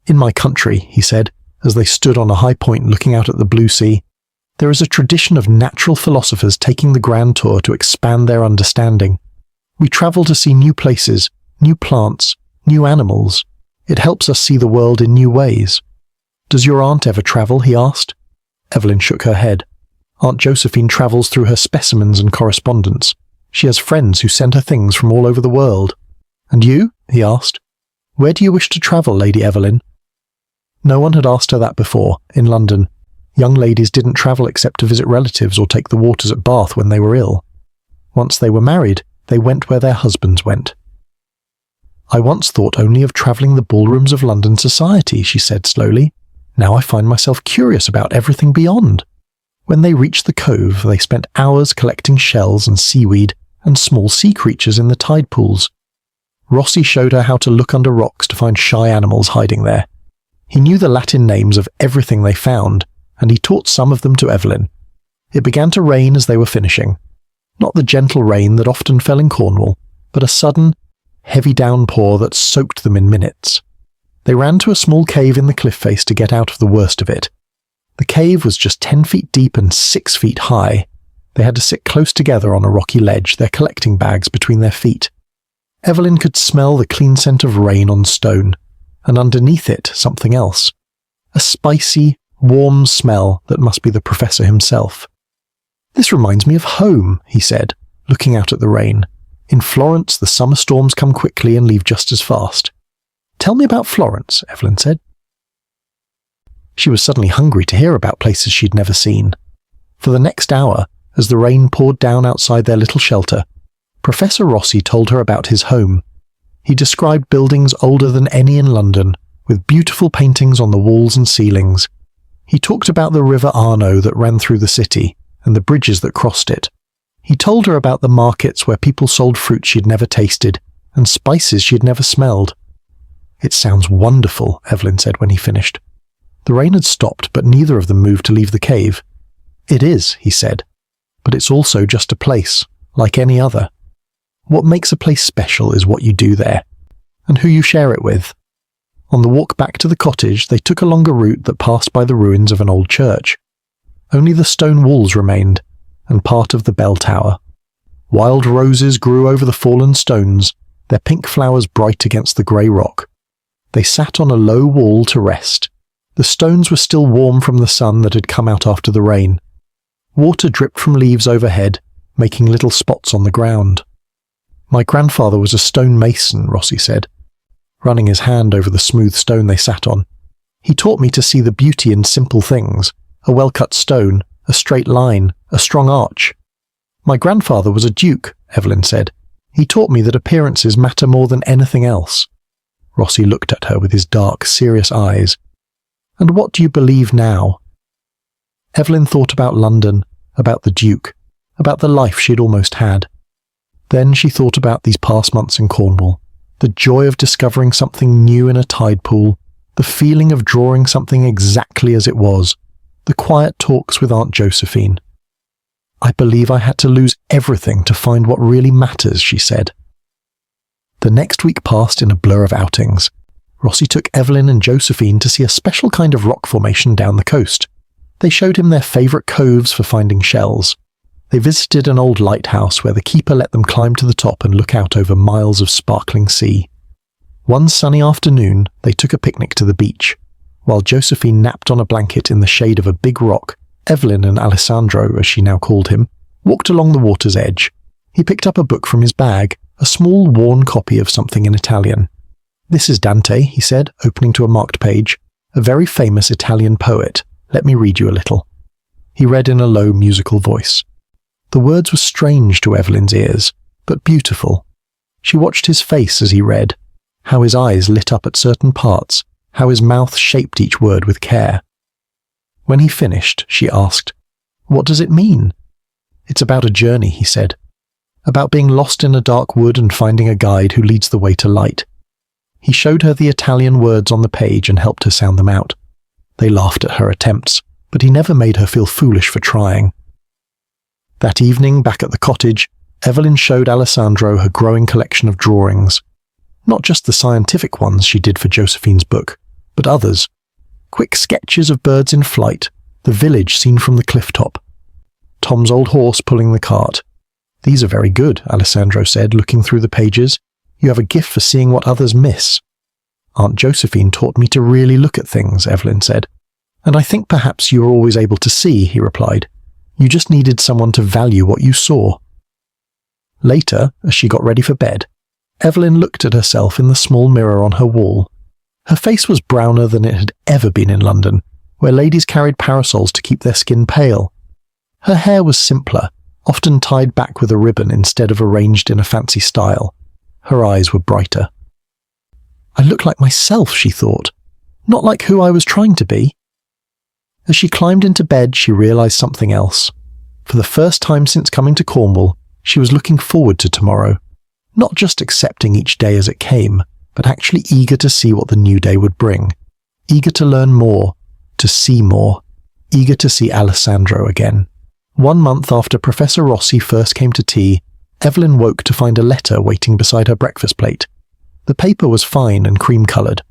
[SPEAKER 1] "In my country," he said, as they stood on a high point looking out at the blue sea, "there is a tradition of natural philosophers taking the grand tour to expand their understanding. We travel to see new places, new plants, new animals. It helps us see the world in new ways." "Does your aunt ever travel?" he asked. Evelyn shook her head. "Aunt Josephine travels through her specimens and correspondence. She has friends who send her things from all over the world." "And you?" he asked. "Where do you wish to travel, Lady Evelyn?" No one had asked her that before, in London. Young ladies didn't travel except to visit relatives or take the waters at Bath when they were ill. Once they were married, they went where their husbands went. "I once thought only of travelling the ballrooms of London society," she said slowly. "Now I find myself curious about everything beyond." When they reached the cove, they spent hours collecting shells and seaweed and small sea creatures in the tide pools. Rossi showed her how to look under rocks to find shy animals hiding there. He knew the Latin names of everything they found, and he taught some of them to Evelyn. It began to rain as they were finishing. Not the gentle rain that often fell in Cornwall, but a sudden, heavy downpour that soaked them in minutes. They ran to a small cave in the cliff face to get out of the worst of it. The cave was just 10 feet deep and 6 feet high. They had to sit close together on a rocky ledge, their collecting bags between their feet. Evelyn could smell the clean scent of rain on stone, and underneath it something else. A spicy, warm smell that must be the professor himself. "This reminds me of home," he said, looking out at the rain. In Florence, the summer storms come quickly and leave just as fast. Tell me about Florence, Evelyn said. She was suddenly hungry to hear about places she'd never seen. For the next hour, as the rain poured down outside their little shelter, Professor Rossi told her about his home. He described buildings older than any in London, with beautiful paintings on the walls and ceilings. He talked about the River Arno that ran through the city, and the bridges that crossed it. He told her about the markets where people sold fruit she'd never tasted, and spices she'd never smelled. It sounds wonderful, Evelyn said when he finished. The rain had stopped, but neither of them moved to leave the cave. It is, he said, but it's also just a place, like any other. What makes a place special is what you do there, and who you share it with. On the walk back to the cottage, they took a longer route that passed by the ruins of an old church. Only the stone walls remained, and part of the bell tower. Wild roses grew over the fallen stones, their pink flowers bright against the grey rock. They sat on a low wall to rest. The stones were still warm from the sun that had come out after the rain. Water dripped from leaves overhead, making little spots on the ground. My grandfather was a stone mason, Rossi said, running his hand over the smooth stone they sat on. He taught me to see the beauty in simple things, a well-cut stone, a straight line, a strong arch. My grandfather was a duke, Evelyn said. He taught me that appearances matter more than anything else. Rossi looked at her with his dark, serious eyes. And what do you believe now? Evelyn thought about London, about the Duke, about the life she'd almost had. Then she thought about these past months in Cornwall, the joy of discovering something new in a tide pool, the feeling of drawing something exactly as it was, the quiet talks with Aunt Josephine. I believe I had to lose everything to find what really matters, she said. The next week passed in a blur of outings. Rossi took Evelyn and Josephine to see a special kind of rock formation down the coast. They showed him their favourite coves for finding shells. They visited an old lighthouse where the keeper let them climb to the top and look out over miles of sparkling sea. One sunny afternoon, they took a picnic to the beach. While Josephine napped on a blanket in the shade of a big rock, Evelyn and Alessandro, as she now called him, walked along the water's edge. He picked up a book from his bag, a small worn copy of something in Italian. This is Dante, he said, opening to a marked page, a very famous Italian poet. Let me read you a little. He read in a low, musical voice. The words were strange to Evelyn's ears, but beautiful. She watched his face as he read, how his eyes lit up at certain parts, how his mouth shaped each word with care. When he finished, she asked, "What does it mean?" "It's about a journey," he said. "About being lost in a dark wood and finding a guide who leads the way to light." He showed her the Italian words on the page and helped her sound them out. They laughed at her attempts, but he never made her feel foolish for trying. That evening, back at the cottage, Evelyn showed Alessandro her growing collection of drawings. Not just the scientific ones she did for Josephine's book, but others. Quick sketches of birds in flight, the village seen from the cliff top. Tom's old horse pulling the cart. "These are very good," Alessandro said, looking through the pages. "You have a gift for seeing what others miss." "Aunt Josephine taught me to really look at things," Evelyn said. "And I think perhaps you were always able to see," he replied. "You just needed someone to value what you saw." Later, as she got ready for bed, Evelyn looked at herself in the small mirror on her wall. Her face was browner than it had ever been in London, where ladies carried parasols to keep their skin pale. Her hair was simpler, often tied back with a ribbon instead of arranged in a fancy style. Her eyes were brighter. "I look like myself," she thought, "not like who I was trying to be." As she climbed into bed, she realised something else. For the first time since coming to Cornwall, she was looking forward to tomorrow, not just accepting each day as it came, but actually eager to see what the new day would bring, eager to learn more, to see more, eager to see Alessandro again. 1 month after Professor Rossi first came to tea, Evelyn woke to find a letter waiting beside her breakfast plate. The paper was fine and cream-coloured.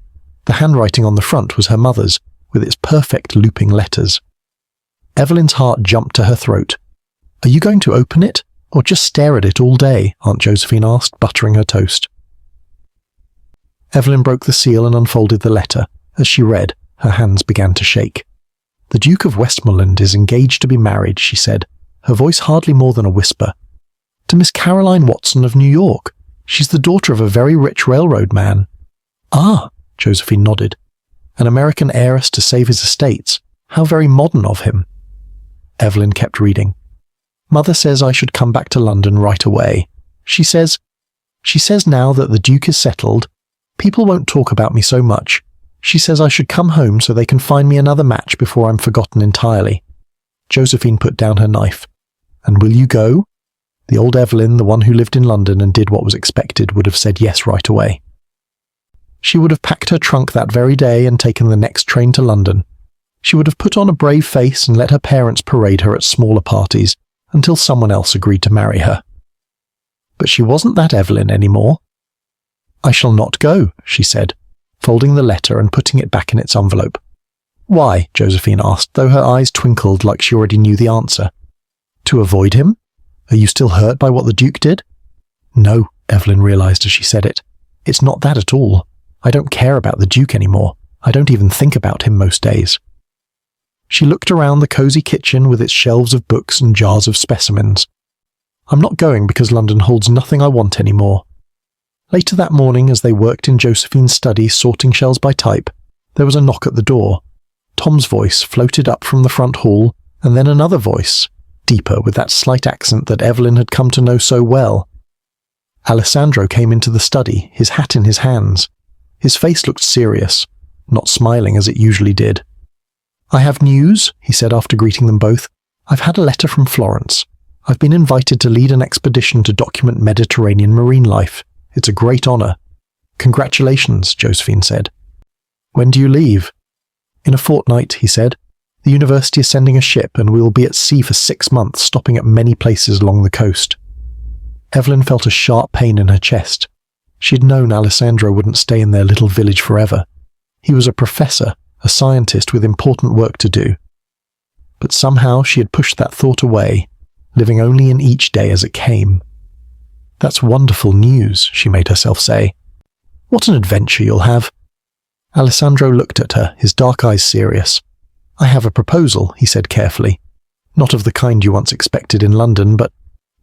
[SPEAKER 1] The handwriting on the front was her mother's, with its perfect looping letters. Evelyn's heart jumped to her throat. "Are you going to open it, or just stare at it all day?" Aunt Josephine asked, buttering her toast. Evelyn broke the seal and unfolded the letter. As she read, her hands began to shake. "The Duke of Westmoreland is engaged to be married," she said, her voice hardly more than a whisper. To Miss Caroline Watson of New York. She's the daughter of a very rich railroad man." "Ah," Josephine nodded. "An American heiress to save his estates. How very modern of him." Evelyn kept reading. "Mother says I should come back to London right away. She says now that the Duke is settled, people won't talk about me so much. She says I should come home so they can find me another match before I'm forgotten entirely." Josephine put down her knife. "And will you go?" The old Evelyn, the one who lived in London and did what was expected, would have said yes right away. She would have packed her trunk that very day and taken the next train to London. She would have put on a brave face and let her parents parade her at smaller parties until someone else agreed to marry her. But she wasn't that Evelyn anymore. "I shall not go," she said, folding the letter and putting it back in its envelope. "Why?" Josephine asked, though her eyes twinkled like she already knew the answer. "To avoid him? Are you still hurt by what the Duke did?" "No," Evelyn realized as she said it. "It's not that at all. I don't care about the Duke anymore. I don't even think about him most days." She looked around the cosy kitchen with its shelves of books and jars of specimens. "I'm not going because London holds nothing I want anymore." Later that morning, as they worked in Josephine's study sorting shells by type, there was a knock at the door. Tom's voice floated up from the front hall, and then another voice, deeper with that slight accent that Evelyn had come to know so well. Alessandro came into the study, his hat in his hands. His face looked serious, not smiling as it usually did. "I have news," he said after greeting them both. "I've had a letter from Florence. I've been invited to lead an expedition to document Mediterranean marine life. It's a great honor." "Congratulations," Josephine said. "When do you leave?" "In a fortnight," he said. "The university is sending a ship and we will be at sea for 6 months, stopping at many places along the coast." Evelyn felt a sharp pain in her chest. She had known Alessandro wouldn't stay in their little village forever. He was a professor, a scientist with important work to do. But somehow she had pushed that thought away, living only in each day as it came. "That's wonderful news," she made herself say. "What an adventure you'll have." Alessandro looked at her, his dark eyes serious. "I have a proposal," he said carefully. "Not of the kind you once expected in London, but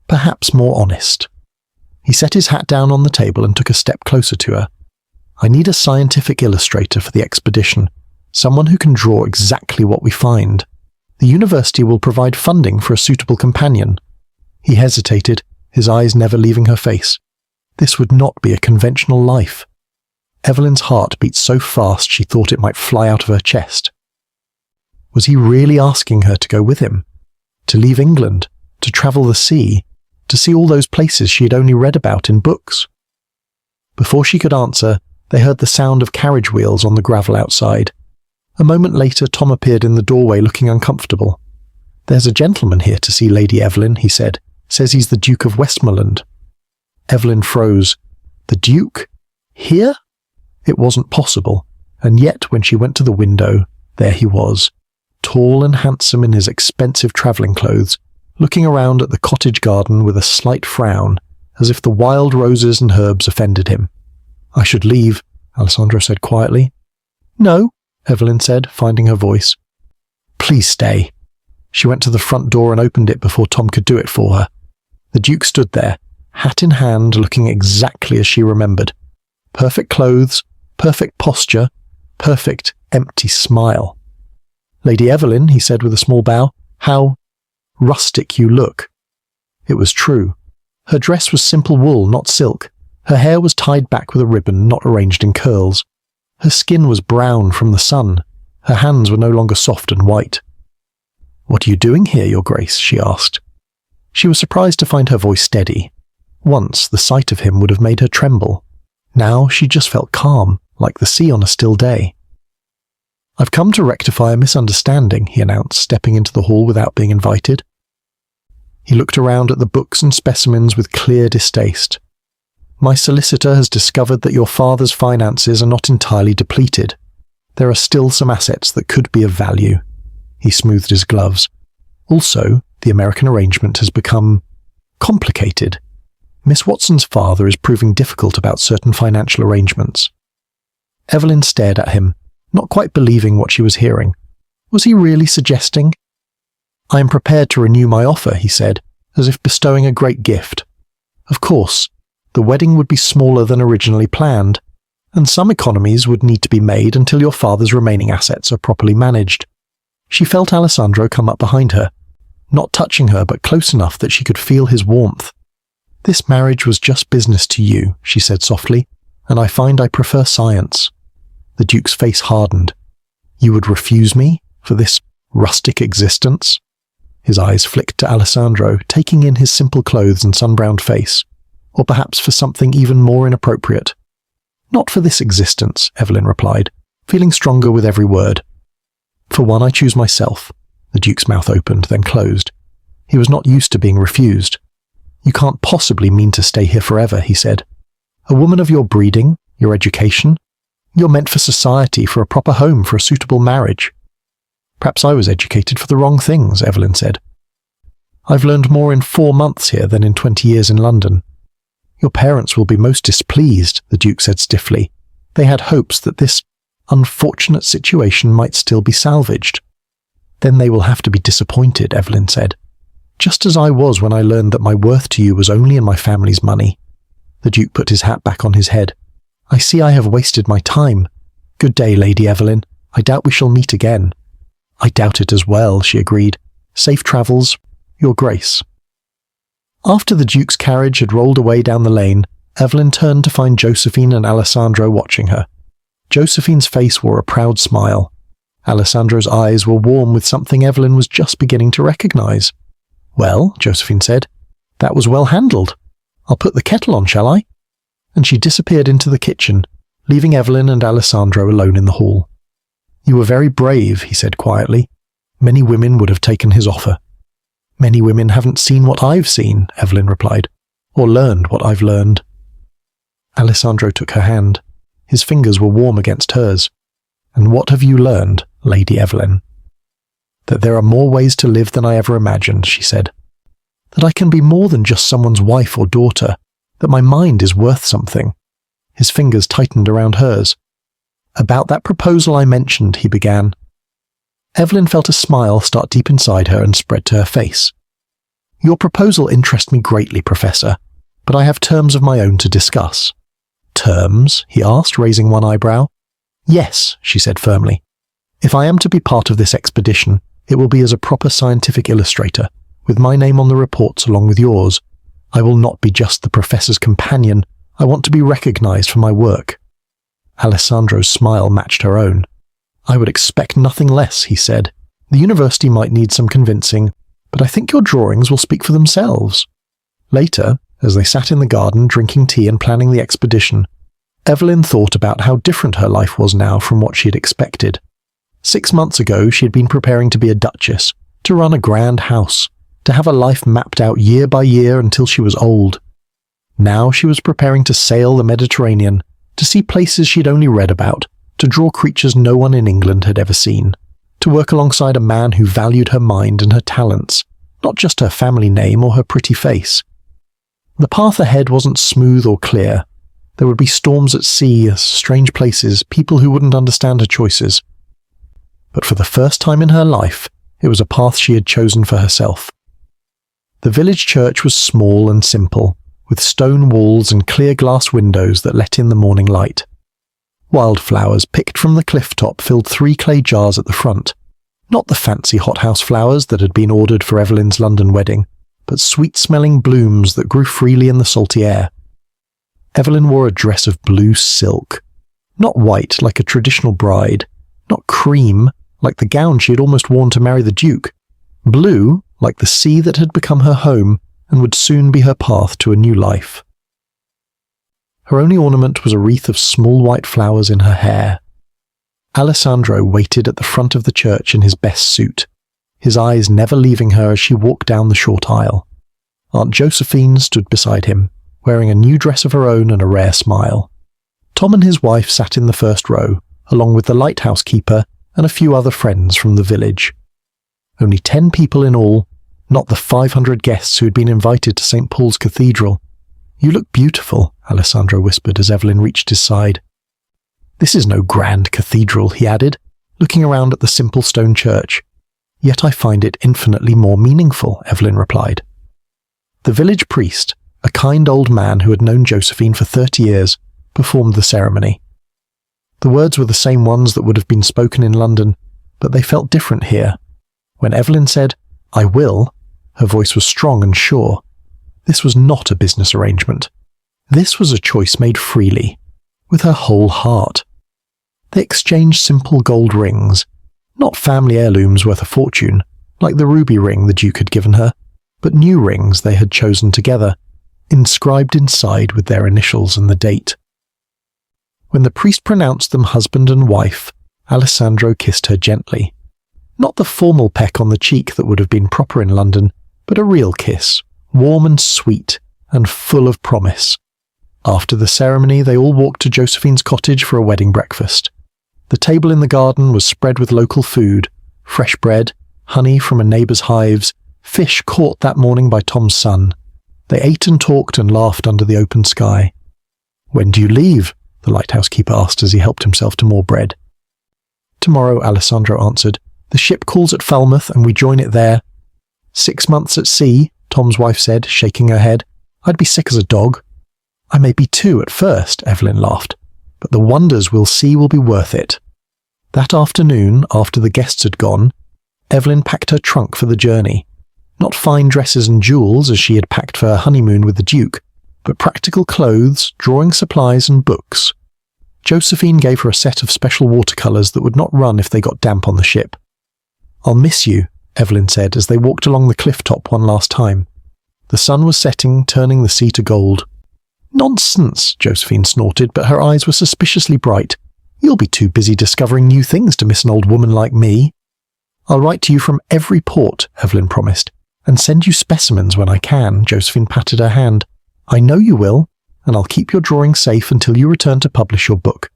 [SPEAKER 1] perhaps more honest." He set his hat down on the table and took a step closer to her. "I need a scientific illustrator for the expedition, someone who can draw exactly what we find. The university will provide funding for a suitable companion." He hesitated, his eyes never leaving her face. This would not be a conventional life. Evelyn's heart beat so fast she thought it might fly out of her chest. Was he really asking her to go with him? To leave England? To travel the sea? To see all those places she had only read about in books? Before she could answer, they heard the sound of carriage wheels on the gravel outside. A moment later, Tom appeared in the doorway looking uncomfortable. "There's a gentleman here to see Lady Evelyn," he said. "Says he's the Duke of Westmoreland." Evelyn froze. The Duke? Here? It wasn't possible, and yet when she went to the window, there he was, tall and handsome in his expensive travelling clothes, looking around at the cottage garden with a slight frown, as if the wild roses and herbs offended him. "I should leave," Alessandro said quietly. "No," Evelyn said, finding her voice. "Please stay." She went to the front door and opened it before Tom could do it for her. The Duke stood there, hat in hand, looking exactly as she remembered. Perfect clothes, perfect posture, perfect empty smile. "Lady Evelyn," he said with a small bow, "how rustic you look." It was true. Her dress was simple wool, not silk. Her hair was tied back with a ribbon, not arranged in curls. Her skin was brown from the sun. Her hands were no longer soft and white. "What are you doing here, Your Grace?" she asked. She was surprised to find her voice steady. Once, the sight of him would have made her tremble. Now she just felt calm, like the sea on a still day. "I've come to rectify a misunderstanding," he announced, stepping into the hall without being invited. He looked around at the books and specimens with clear distaste. "My solicitor has discovered that your father's finances are not entirely depleted. There are still some assets that could be of value." He smoothed his gloves. "Also, the American arrangement has become complicated. Miss Watson's father is proving difficult about certain financial arrangements." Evelyn stared at him, not quite believing what she was hearing. Was he really suggesting? "I am prepared to renew my offer," he said, as if bestowing a great gift. Of course, the wedding would be smaller than originally planned, and some economies would need to be made until your father's remaining assets are properly managed. She felt Alessandro come up behind her, not touching her but close enough that she could feel his warmth. "This marriage was just business to you," she said softly, "and I find I prefer science." The Duke's face hardened. "You would refuse me for this rustic existence?" His eyes flicked to Alessandro, taking in his simple clothes and sun-browned face. Or perhaps for something even more inappropriate. "Not for this existence," Evelyn replied, feeling stronger with every word. "For one I choose myself." The Duke's mouth opened, then closed. He was not used to being refused. "You can't possibly mean to stay here forever," he said. "A woman of your breeding, your education, you're meant for society, for a proper home, for a suitable marriage." "Perhaps I was educated for the wrong things," Evelyn said. "I've learned more in 4 months here than in 20 years in London." "Your parents will be most displeased," the Duke said stiffly. They had hopes that this unfortunate situation might still be salvaged. "Then they will have to be disappointed," Evelyn said. "Just as I was when I learned that my worth to you was only in my family's money." The Duke put his hat back on his head. "I see I have wasted my time. Good day, Lady Evelyn. I doubt we shall meet again." "I doubt it as well," she agreed. "Safe travels, Your Grace." After the Duke's carriage had rolled away down the lane, Evelyn turned to find Josephine and Alessandro watching her. Josephine's face wore a proud smile. Alessandro's eyes were warm with something Evelyn was just beginning to recognize. "Well," Josephine said, "that was well handled. I'll put the kettle on, shall I?" And she disappeared into the kitchen, leaving Evelyn and Alessandro alone in the hall. "You were very brave," he said quietly. "Many women would have taken his offer." "Many women haven't seen what I've seen," Evelyn replied, "or learned what I've learned." Alessandro took her hand. His fingers were warm against hers. "And what have you learned, Lady Evelyn?" "That there are more ways to live than I ever imagined," she said. "That I can be more than just someone's wife or daughter. That my mind is worth something." His fingers tightened around hers. "About that proposal I mentioned," he began. Evelyn felt a smile start deep inside her and spread to her face. "Your proposal interests me greatly, Professor, but I have terms of my own to discuss." "Terms?" he asked, raising one eyebrow. "Yes," she said firmly. "If I am to be part of this expedition, it will be as a proper scientific illustrator, with my name on the reports along with yours. I will not be just the professor's companion. I want to be recognized for my work." Alessandro's smile matched her own. "I would expect nothing less," he said. "The university might need some convincing, but I think your drawings will speak for themselves." Later, as they sat in the garden drinking tea and planning the expedition, Evelyn thought about how different her life was now from what she had expected. 6 months ago she had been preparing to be a duchess, to run a grand house, to have a life mapped out year by year until she was old. Now she was preparing to sail the Mediterranean, to see places she'd only read about, to draw creatures no one in England had ever seen, to work alongside a man who valued her mind and her talents, not just her family name or her pretty face. The path ahead wasn't smooth or clear. There would be storms at sea, strange places, people who wouldn't understand her choices. But for the first time in her life, it was a path she had chosen for herself. The village church was small and simple, with stone walls and clear glass windows that let in the morning light. Wildflowers picked from the cliff top filled 3 clay jars at the front, not the fancy hothouse flowers that had been ordered for Evelyn's London wedding, but sweet-smelling blooms that grew freely in the salty air. Evelyn wore a dress of blue silk, not white like a traditional bride, not cream like the gown she had almost worn to marry the Duke, blue like the sea that had become her home and would soon be her path to a new life. Her only ornament was a wreath of small white flowers in her hair. Alessandro waited at the front of the church in his best suit, his eyes never leaving her as she walked down the short aisle. Aunt Josephine stood beside him, wearing a new dress of her own and a rare smile. Tom and his wife sat in the first row, along with the lighthouse keeper and a few other friends from the village. Only 10 people in all, not the 500 guests who had been invited to St. Paul's Cathedral. "You look beautiful," Alessandro whispered as Evelyn reached his side. "This is no grand cathedral," he added, looking around at the simple stone church. "Yet I find it infinitely more meaningful," Evelyn replied. The village priest, a kind old man who had known Josephine for 30 years, performed the ceremony. The words were the same ones that would have been spoken in London, but they felt different here. When Evelyn said, "I will," her voice was strong and sure. This was not a business arrangement. This was a choice made freely, with her whole heart. They exchanged simple gold rings, not family heirlooms worth a fortune, like the ruby ring the Duke had given her, but new rings they had chosen together, inscribed inside with their initials and the date. When the priest pronounced them husband and wife, Alessandro kissed her gently. Not the formal peck on the cheek that would have been proper in London, but a real kiss, warm and sweet, and full of promise. After the ceremony, they all walked to Josephine's cottage for a wedding breakfast. The table in the garden was spread with local food, fresh bread, honey from a neighbour's hives, fish caught that morning by Tom's son. They ate and talked and laughed under the open sky. "When do you leave?" the lighthouse keeper asked as he helped himself to more bread. "Tomorrow," Alessandro answered. "The ship calls at Falmouth and we join it there." "6 months at sea," Tom's wife said, shaking her head. "I'd be sick as a dog." "I may be too at first," Evelyn laughed, "but the wonders we'll see will be worth it." That afternoon, after the guests had gone, Evelyn packed her trunk for the journey. Not fine dresses and jewels as she had packed for her honeymoon with the Duke, but practical clothes, drawing supplies and books. Josephine gave her a set of special watercolours that would not run if they got damp on the ship. "I'll miss you," Evelyn said as they walked along the cliff top one last time. The sun was setting, turning the sea to gold. "Nonsense," Josephine snorted, but her eyes were suspiciously bright. "You'll be too busy discovering new things to miss an old woman like me." "I'll write to you from every port," Evelyn promised, "and send you specimens when I can." Josephine patted her hand. "I know you will, and I'll keep your drawing safe until you return to publish your book."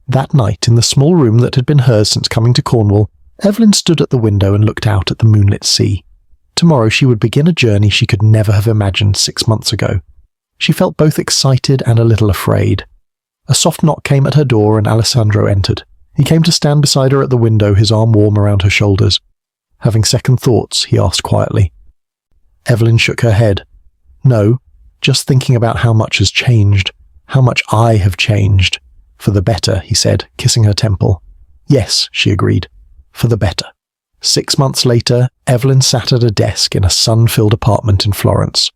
[SPEAKER 1] That night, in the small room that had been hers since coming to Cornwall, Evelyn stood at the window and looked out at the moonlit sea. Tomorrow she would begin a journey she could never have imagined 6 months ago. She felt both excited and a little afraid. A soft knock came at her door and Alessandro entered. He came to stand beside her at the window, his arm warm around her shoulders. "Having second thoughts?" he asked quietly. Evelyn shook her head. "No, just thinking about how much has changed, how much I have changed." "For the better," he said, kissing her temple. "Yes," she agreed, "for the better." 6 months later, Evelyn sat at a desk in a sun-filled apartment in Florence.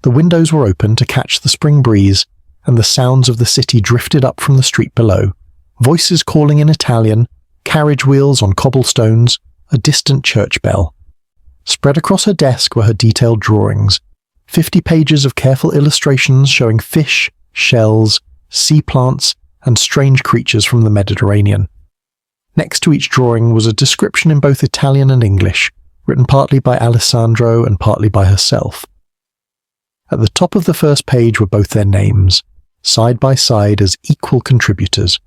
[SPEAKER 1] The windows were open to catch the spring breeze, and the sounds of the city drifted up from the street below. Voices calling in Italian, carriage wheels on cobblestones, a distant church bell. Spread across her desk were her detailed drawings, 50 pages of careful illustrations showing fish, shells, sea plants, and strange creatures from the Mediterranean. Next to each drawing was a description in both Italian and English, written partly by Alessandro and partly by herself. At the top of the first page were both their names, side by side as equal contributors.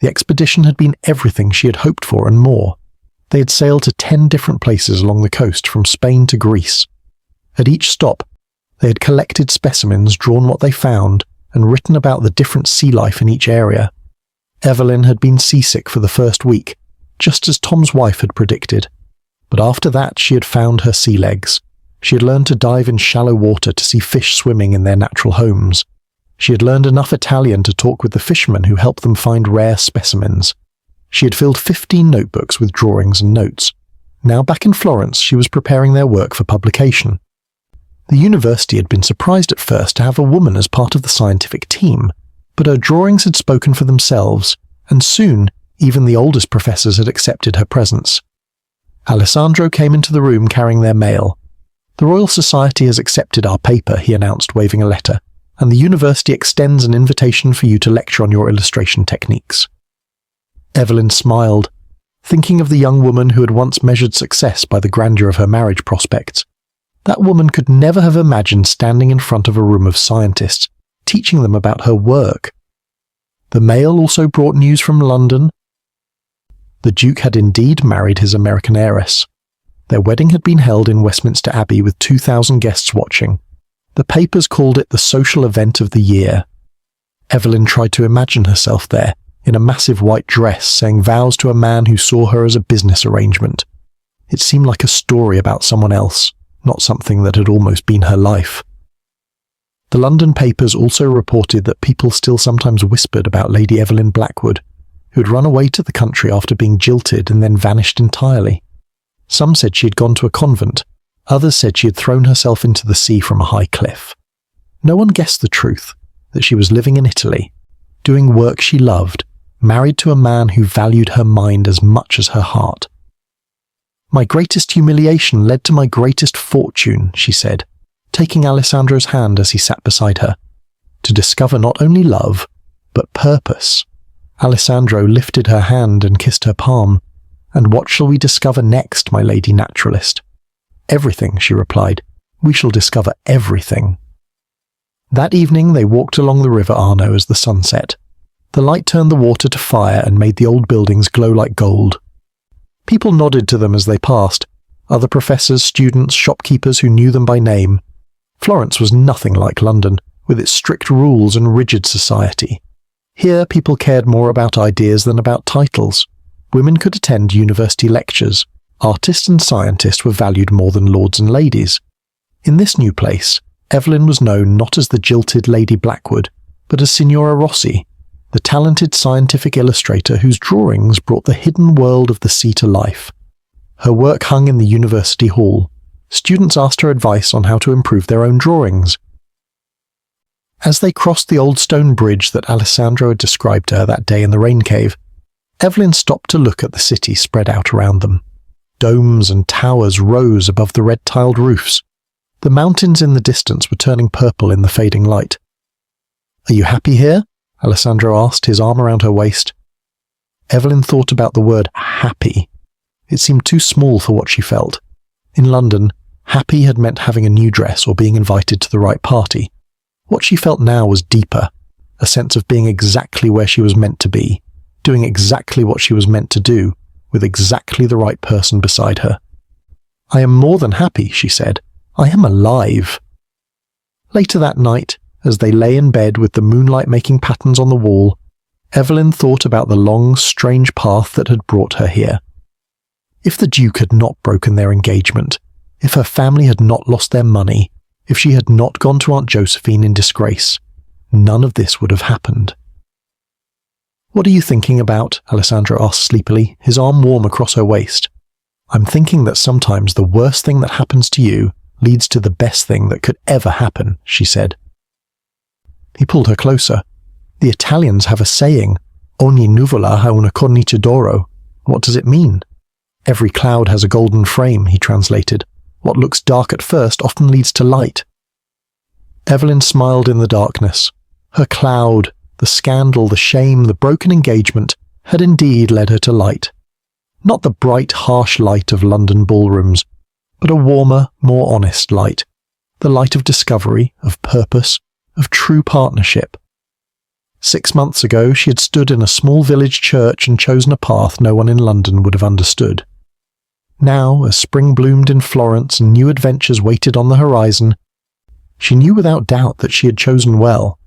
[SPEAKER 1] The expedition had been everything she had hoped for and more. They had sailed to 10 different places along the coast, from Spain to Greece. At each stop, they had collected specimens, drawn what they found, and written about the different sea life in each area. Evelyn had been seasick for the first week, just as Tom's wife had predicted. But after that she had found her sea legs. She had learned to dive in shallow water to see fish swimming in their natural homes. She had learned enough Italian to talk with the fishermen who helped them find rare specimens. She had filled 15 notebooks with drawings and notes. Now back in Florence, she was preparing their work for publication. The university had been surprised at first to have a woman as part of the scientific team, but her drawings had spoken for themselves, and soon even the oldest professors had accepted her presence. Alessandro came into the room carrying their mail. "The Royal Society has accepted our paper," he announced, waving a letter, "and the university extends an invitation for you to lecture on your illustration techniques." Evelyn smiled, thinking of the young woman who had once measured success by the grandeur of her marriage prospects. That woman could never have imagined standing in front of a room of scientists, teaching them about her work. The mail also brought news from London. The Duke had indeed married his American heiress. Their wedding had been held in Westminster Abbey with 2,000 guests watching. The papers called it the social event of the year. Evelyn tried to imagine herself there, in a massive white dress, saying vows to a man who saw her as a business arrangement. It seemed like a story about someone else, not something that had almost been her life. The London papers also reported that people still sometimes whispered about Lady Evelyn Blackwood, who had run away to the country after being jilted and then vanished entirely. Some said she had gone to a convent, others said she had thrown herself into the sea from a high cliff. No one guessed the truth, that she was living in Italy, doing work she loved, married to a man who valued her mind as much as her heart. "My greatest humiliation led to my greatest fortune," she said, taking Alessandro's hand as he sat beside her, "to discover not only love, but purpose." Alessandro lifted her hand and kissed her palm. "And what shall we discover next, my lady naturalist?" "Everything," she replied. "We shall discover everything." That evening they walked along the River Arno as the sun set. The light turned the water to fire and made the old buildings glow like gold. People nodded to them as they passed, other professors, students, shopkeepers who knew them by name. Florence was nothing like London, with its strict rules and rigid society. Here people cared more about ideas than about titles. Women could attend university lectures. Artists and scientists were valued more than lords and ladies. In this new place, Evelyn was known not as the jilted Lady Blackwood, but as Signora Rossi, the talented scientific illustrator whose drawings brought the hidden world of the sea to life. Her work hung in the university hall. Students asked her advice on how to improve their own drawings. As they crossed the old stone bridge that Alessandro had described to her that day in the rain cave, Evelyn stopped to look at the city spread out around them. Domes and towers rose above the red-tiled roofs. The mountains in the distance were turning purple in the fading light. "Are you happy here?" Alessandro asked, his arm around her waist. Evelyn thought about the word happy. It seemed too small for what she felt. In London, happy had meant having a new dress or being invited to the right party. What she felt now was deeper, a sense of being exactly where she was meant to be, doing exactly what she was meant to do, with exactly the right person beside her. "I am more than happy," she said. "I am alive." Later that night, as they lay in bed with the moonlight making patterns on the wall, Evelyn thought about the long, strange path that had brought her here. If the Duke had not broken their engagement, if her family had not lost their money, if she had not gone to Aunt Josephine in disgrace, none of this would have happened. "What are you thinking about?" Alessandro asked sleepily, his arm warm across her waist. "I'm thinking that sometimes the worst thing that happens to you leads to the best thing that could ever happen," she said. He pulled her closer. "The Italians have a saying, ogni nuvola ha una cornice d'oro. What does it mean?" "Every cloud has a golden frame," he translated. "What looks dark at first often leads to light." Evelyn smiled in the darkness. Her cloud, the scandal, the shame, the broken engagement, had indeed led her to light. Not the bright, harsh light of London ballrooms, but a warmer, more honest light. The light of discovery, of purpose, of true partnership. 6 months ago she had stood in a small village church and chosen a path no one in London would have understood. Now, as spring bloomed in Florence and new adventures waited on the horizon, she knew without doubt that she had chosen well.